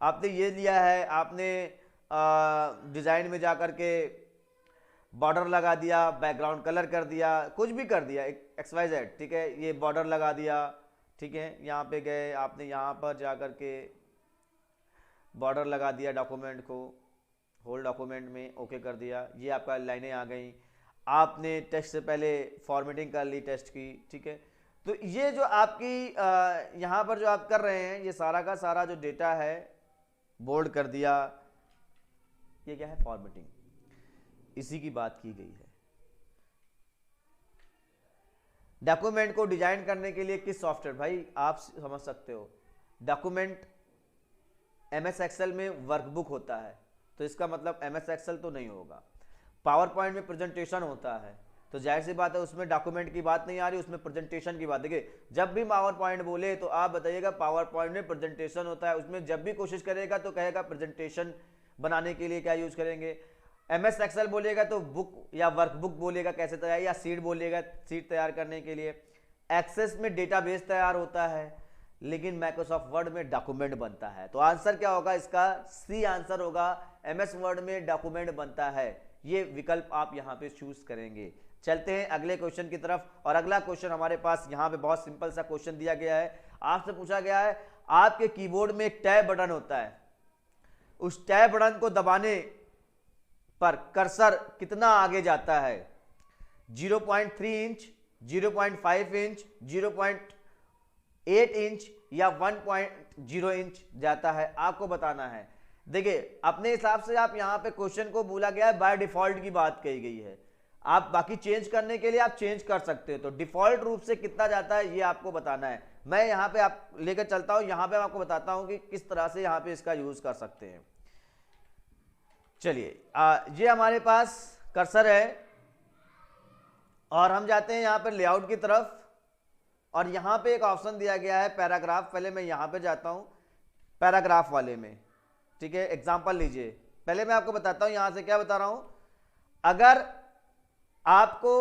आपने ये लिया है, आपने डिजाइन में जाकर के बॉर्डर लगा दिया, बैकग्राउंड कलर कर दिया, कुछ भी कर दिया, XYZ, ठीक है। ये बॉर्डर लगा दिया, ठीक है। यहाँ पे गए, आपने यहाँ पर जाकर के बॉर्डर लगा दिया डॉक्यूमेंट को, होल डॉक्यूमेंट में ओके कर दिया, ये आपका लाइनें आ गई। आपने टेक्स्ट से पहले फॉर्मेटिंग कर ली टेक्स्ट की, ठीक है। तो ये जो आपकी यहाँ पर जो आप कर रहे हैं, ये सारा का सारा जो डेटा है बोल्ड कर दिया, ये क्या है, फॉर्मेटिंग, इसी की बात की गई है। डॉक्यूमेंट को डिजाइन करने के लिए किस सॉफ्टवेयर, भाई आप समझ सकते हो, डॉक्यूमेंट MS एक्सेल में वर्कबुक होता है, तो इसका मतलब MS एक्सेल तो नहीं होगा। पावर पॉइंट में प्रेजेंटेशन होता है, तो जाहिर सी बात है उसमें डॉक्यूमेंट की बात नहीं आ रही, उसमें प्रेजेंटेशन की बात। देखिए जब भी पावर पॉइंट बोले तो आप बताइएगा पावर पॉइंट में प्रेजेंटेशन होता है, उसमें जब भी कोशिश करेगा तो कहेगा प्रेजेंटेशन बनाने के लिए क्या यूज करेंगे। MS एक्सेल बोलेगा तो बुक या वर्कबुक बोलेगा कैसे तैयार, या सीट बोलेगा सीट तैयार करने के लिए। एक्सेस में डेटाबेस तैयार होता है, लेकिन माइक्रोसॉफ्ट वर्ड में डॉक्यूमेंट बनता है। तो आंसर क्या होगा इसका, सी आंसर होगा। MS वर्ड में डॉक्यूमेंट बनता है, ये विकल्प आप यहां पे चूज करेंगे। चलते हैं अगले क्वेश्चन की तरफ। और अगला क्वेश्चन हमारे पास यहां पे बहुत सिंपल सा क्वेश्चन दिया गया है। आपसे पूछा गया है, आपके कीबोर्ड में एक टैब बटन होता है, उस टैब बटन को दबाने पर कर्सर कितना आगे जाता है, 0.3 इंच, 0.5 इंच, 0.8 इंच या 1.0 इंच जाता है, आपको बताना है। देखिए अपने हिसाब से आप यहां पे क्वेश्चन को बोला गया है, बाय डिफॉल्ट की बात कही गई है, आप बाकी चेंज करने के लिए आप चेंज कर सकते हो। तो डिफॉल्ट रूप से कितना जाता है ये आपको बताना है। मैं यहां पे आप लेकर चलता हूं, यहां पे मैं आपको बताता हूं कि किस तरह से यहां पे इसका यूज कर सकते हैं। चलिए ये हमारे पास कर्सर है और हम जाते हैं यहां पर लेआउट की तरफ, और यहां पे एक ऑप्शन दिया गया है पैराग्राफ। पहले मैं यहां पे जाता हूं पैराग्राफ वाले में, ठीक है। एग्जांपल लीजिए, पहले मैं आपको बताता हूं यहां से क्या बता रहा हूं। अगर आपको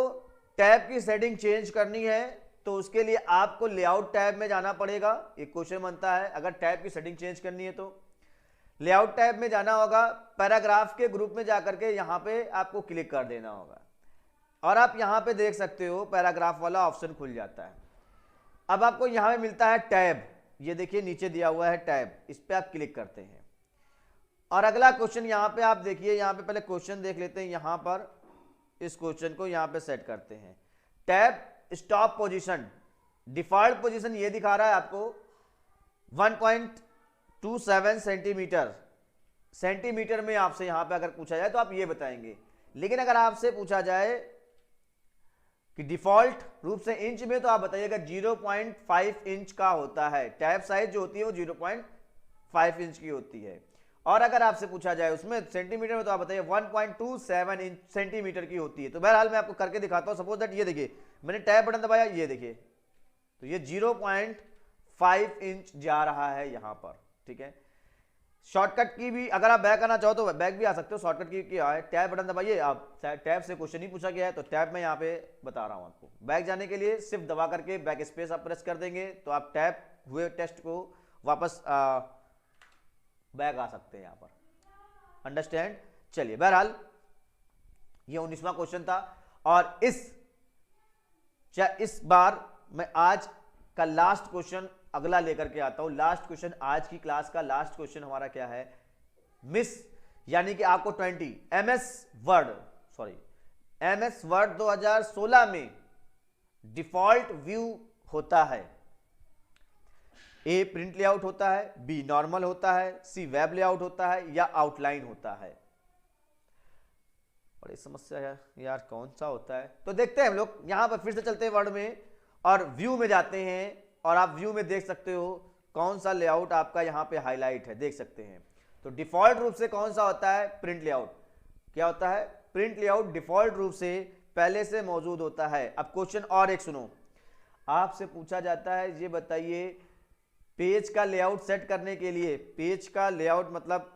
टैब की सेटिंग चेंज करनी है तो उसके लिए आपको लेआउट टैब में जाना पड़ेगा। एक क्वेश्चन बनता है अगर टैब की सेटिंग चेंज करनी है तो लेआउट टैब में जाना होगा, पैराग्राफ के ग्रुप में जाकर के यहां पे आपको क्लिक कर देना होगा और आप यहां पे देख सकते हो पैराग्राफ वाला ऑप्शन खुल जाता है। अब आपको यहां पे मिलता है टैब, ये देखिए नीचे दिया हुआ है टैब, इस पे आप क्लिक करते हैं और अगला क्वेश्चन यहां पे आप देखिए, यहां पे पहले क्वेश्चन देख लेते हैं। यहां पर इस क्वेश्चन को यहां पे सेट करते हैं। Tab stop position, default position ये दिखा रहा है आपको 1.27 सेंटीमीटर में आपसे यहां पे अगर पूछा जाए तो आप ये बताएंगे। लेकिन अगर आपसे पूछा जाए कि डिफॉल्ट रूप से इंच में, तो आप बताइएगा 0.5 इंच का होता है। टैब साइज जो होती है वो 0.5 इंच की होती है। और अगर आपसे पूछा जाए उसमें सेंटीमीटर में, तो आप बताइए 1.27 इंच सेंटीमीटर की होती है। तो बहरहाल मैं आपको करके दिखाता हूं। सपोज दैट ये देखिए मैंने टैब बटन दबाया, ये देखिए तो ये 0.5 इंच जा रहा है यहां पर, ठीक है। शॉर्टकट की भी अगर आप बैक आना चाहो तो बैक भी आ सकते हो। शॉर्टकट की क्या है, टैब बटन दबाइए, आप टैब से क्वेश्चन ही पूछा गया है तो टैब में यहाँ पे बता रहा हूं आपको। बैक जाने के लिए सिर्फ दबा करके बैक स्पेस आप प्रेस कर देंगे तो आप टैब हुए टेस्ट को वापस बैक आ सकते हैं यहाँ पर। अंडरस्टैंड। चलिए बहरहाल ये 19वां क्वेश्चन था और इस बार मैं आज का लास्ट क्वेश्चन अगला लेकर के आता हूं। लास्ट क्वेश्चन आज की क्लास का लास्ट क्वेश्चन हमारा क्या है, मिस यानी कि आपको 20 एमएस वर्ड 2016 में डिफॉल्ट व्यू होता है। ए प्रिंट लेआउट होता है, बी नॉर्मल होता है, सी वेब लेआउट होता है या आउटलाइन होता है। बड़ी समस्या है यार, कौन सा होता है। तो देखते हैं हम लोग यहां पर फिर से चलते हैं वर्ड में और व्यू में जाते हैं और आप व्यू में देख सकते हो कौन सा लेआउट आपका यहां पे हाईलाइट है, देख सकते हैं। तो डिफॉल्ट रूप से कौन सा होता है, प्रिंट लेआउट। क्या होता है, प्रिंट लेआउट डिफॉल्ट रूप से पहले से मौजूद होता है। अब क्वेश्चन और एक सुनो, आपसे पूछा जाता है ये बताइए पेज का लेआउट सेट करने के लिए, पेज का लेआउट मतलब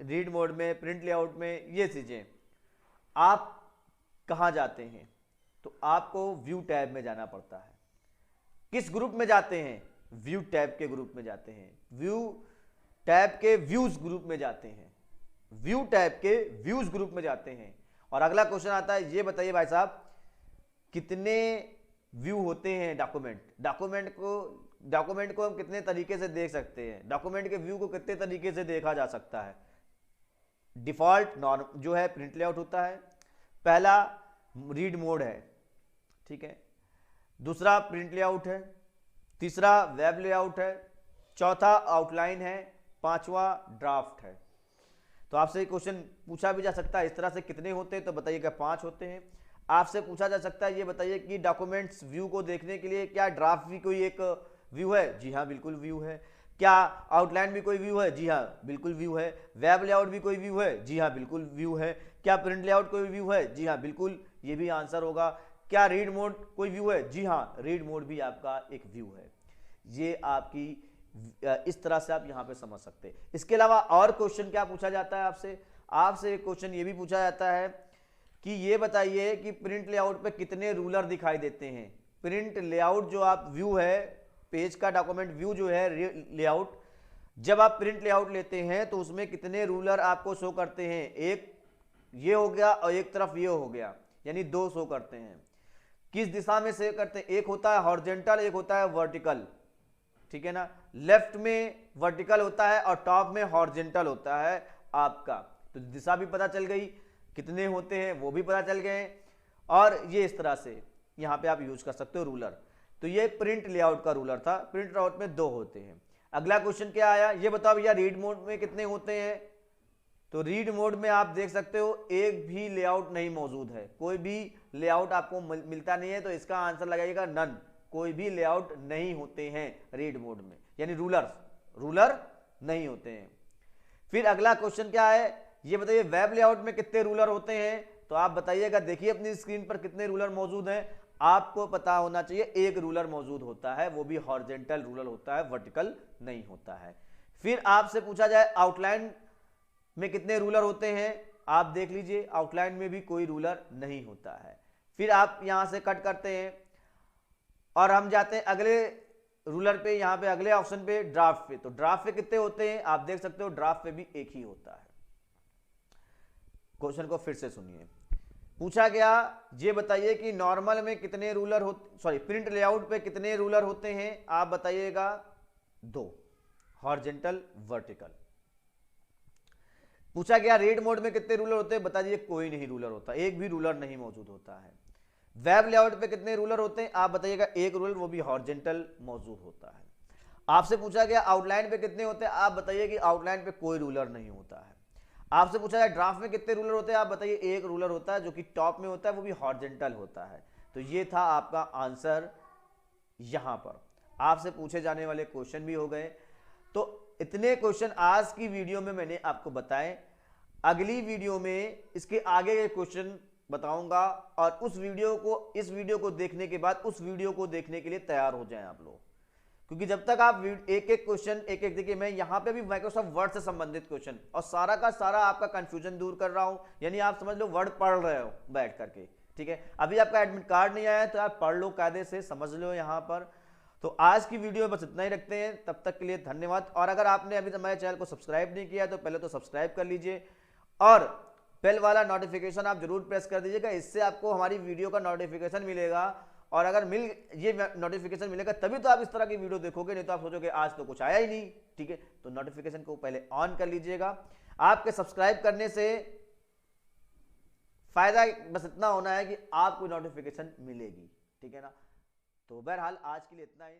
रीड मोड में, प्रिंट लेआउट में, ये चीजें आप कहां जाते हैं, तो आपको व्यू टैब में जाना पड़ता है। किस ग्रुप में जाते हैं, व्यू टैब के ग्रुप में जाते हैं, व्यू टैब के व्यूज ग्रुप में जाते हैं, व्यू टैब के व्यूज ग्रुप में जाते हैं। और अगला क्वेश्चन आता है ये बताइए भाई साहब कितने व्यू होते हैं डॉक्यूमेंट को हम कितने तरीके से देख सकते हैं, डॉक्यूमेंट के व्यू को कितने तरीके से देखा जा सकता है। डिफॉल्ट नॉर्म जो है प्रिंट लेआउट होता है, पहला रीड मोड है, ठीक है, दूसरा प्रिंट लेआउट है, तीसरा वेब लेआउट है, चौथा आउटलाइन है, पांचवा ड्राफ्ट है। तो आपसे क्वेश्चन पूछा भी जा सकता है इस तरह से कितने होते हैं, तो बताइएगा 5 होते हैं। आपसे पूछा जा सकता है ये बताइए कि डॉक्यूमेंट्स व्यू को देखने के लिए क्या ड्राफ्ट भी कोई एक व्यू है, जी हाँ बिल्कुल व्यू है। क्या आउटलाइन भी कोई व्यू है, जी हाँ बिल्कुल व्यू है। वेब लेआउट भी कोई व्यू है, जी हाँ बिल्कुल व्यू है। क्या प्रिंट लेआउट कोई व्यू है, जी हाँ बिल्कुल, ये भी आंसर होगा। क्या रीड मोड कोई व्यू है, जी हाँ रीड मोड भी आपका एक व्यू है। ये आपकी इस तरह से आप यहां पे समझ सकते हैं। इसके अलावा और क्वेश्चन क्या पूछा जाता है आपसे एक क्वेश्चन ये भी पूछा जाता है कि ये बताइए कि प्रिंट लेआउट पे कितने रूलर दिखाई देते हैं। प्रिंट लेआउट जो आप व्यू है, पेज का डॉक्यूमेंट व्यू जो है लेआउट, जब आप प्रिंट लेआउट लेते हैं तो उसमें कितने रूलर आपको शो करते हैं। एक ये हो गया और एक तरफ ये हो गया, यानी 2 शो करते हैं। किस दिशा में से करते हैं, एक होता है हॉरिजॉन्टल, एक होता है वर्टिकल, ठीक है ना। लेफ्ट में वर्टिकल होता है और टॉप में हॉरिजॉन्टल होता है आपका। तो दिशा भी पता चल गई, कितने होते हैं वो भी पता चल गए। और ये इस तरह से यहां पे आप यूज कर सकते हो रूलर। तो ये प्रिंट लेआउट का रूलर था। प्रिंट लेआउट में 2 होते हैं। अगला क्वेश्चन क्या आया, ये बताओ भैया रीड मोड में कितने होते हैं। तो रीड मोड में आप देख सकते हो एक भी लेआउट नहीं मौजूद है, कोई भी लेआउट आपको मिलता नहीं है। तो इसका आंसर लगाइएगा नन, कोई भी लेआउट नहीं होते हैं रीड मोड में, यानी रूलर नहीं होते हैं। फिर अगला क्वेश्चन क्या है, ये बताइए वेब लेआउट में कितने रूलर होते हैं। तो आप बताइएगा, देखिए अपनी स्क्रीन पर कितने रूलर मौजूद हैं। आपको पता होना चाहिए एक रूलर मौजूद होता है, वो भी हॉरिजॉन्टल रूलर होता है, वर्टिकल नहीं होता है। फिर आपसे पूछा जाए आउटलाइन में कितने रूलर होते हैं, आप देख लीजिए आउटलाइन में भी कोई रूलर नहीं होता है। फिर आप यहां से कट करते हैं और हम जाते हैं अगले रूलर पे, यहाँ पे अगले ऑप्शन पे ड्राफ्ट पे। तो ड्राफ्ट पे कितने होते हैं आप देख सकते हो, ड्राफ्ट पे भी एक ही होता है। क्वेश्चन को फिर से सुनिए। पूछा गया ये बताइए कि नॉर्मल में कितने रूलर होते, सॉरी प्रिंट लेआउट पे कितने रूलर होते हैं, आप बताइएगा 2, हॉरिजॉन्टल वर्टिकल। पूछा गया रीड मोड में कितने रूलर होते हैं, बता दीजिए कोई नहीं रूलर होता, एक भी रूलर नहीं मौजूद होता है। वेब लेआउट पे कितने रूलर होते हैं, आप बताइएगा एक रूलर, वो भी हॉरिजॉन्टल मौजूद होता है। आपसे पूछा गया आउटलाइन पे कितने होते हैं, आप बताइए कि आउटलाइन पे कोई रूलर नहीं होता है। आपसे पूछा गया ड्राफ्ट में कितने रूलर होते हैं, आप बताइए एक रूलर होता है जो कि टॉप में होता है, वो भी हॉरिजॉन्टल होता है। तो ये था आपका आंसर। यहां पर आपसे पूछे जाने वाले क्वेश्चन भी हो गए। तो इतने क्वेश्चन आज की वीडियो में मैंने आपको बताए। अगली वीडियो में इसके आगे के क्वेश्चन बताऊंगा, और उस वीडियो को, इस वीडियो को देखने के बाद उस वीडियो को देखने के लिए तैयार हो जाएं आप लोग, क्योंकि जब तक आप एक एक क्वेश्चन एक एक देखिए, मैं यहां पे भी माइक्रोसॉफ्ट वर्ड से संबंधित क्वेश्चन और सारा का सारा आपका कंफ्यूजन दूर कर रहा हूं। यानी आप समझ लो वर्ड पढ़ रहे हो बैठ करके, ठीक है। अभी आपका एडमिट कार्ड नहीं आया तो आप पढ़ लो, कायदे से समझ लो यहां पर। तो आज की वीडियो में बस इतना ही रखते हैं, तब तक के लिए धन्यवाद। और अगर आपने अभी हमारे चैनल को सब्सक्राइब नहीं किया तो पहले तो सब्सक्राइब कर लीजिए, और बेल वाला नोटिफिकेशन आप जरूर प्रेस कर दीजिएगा, इससे आपको हमारी वीडियो का नोटिफिकेशन मिलेगा। और अगर ये नोटिफिकेशन मिलेगा तभी तो आप इस तरह की वीडियो देखोगे, नहीं तो आप सोचोगे आज तो कुछ आया ही नहीं, ठीक है। तो नोटिफिकेशन को पहले ऑन कर लीजिएगा। आपके सब्सक्राइब करने से फायदा बस इतना होना है कि आपको नोटिफिकेशन मिलेगी, ठीक है ना। तो बहरहाल आज के लिए इतना ही।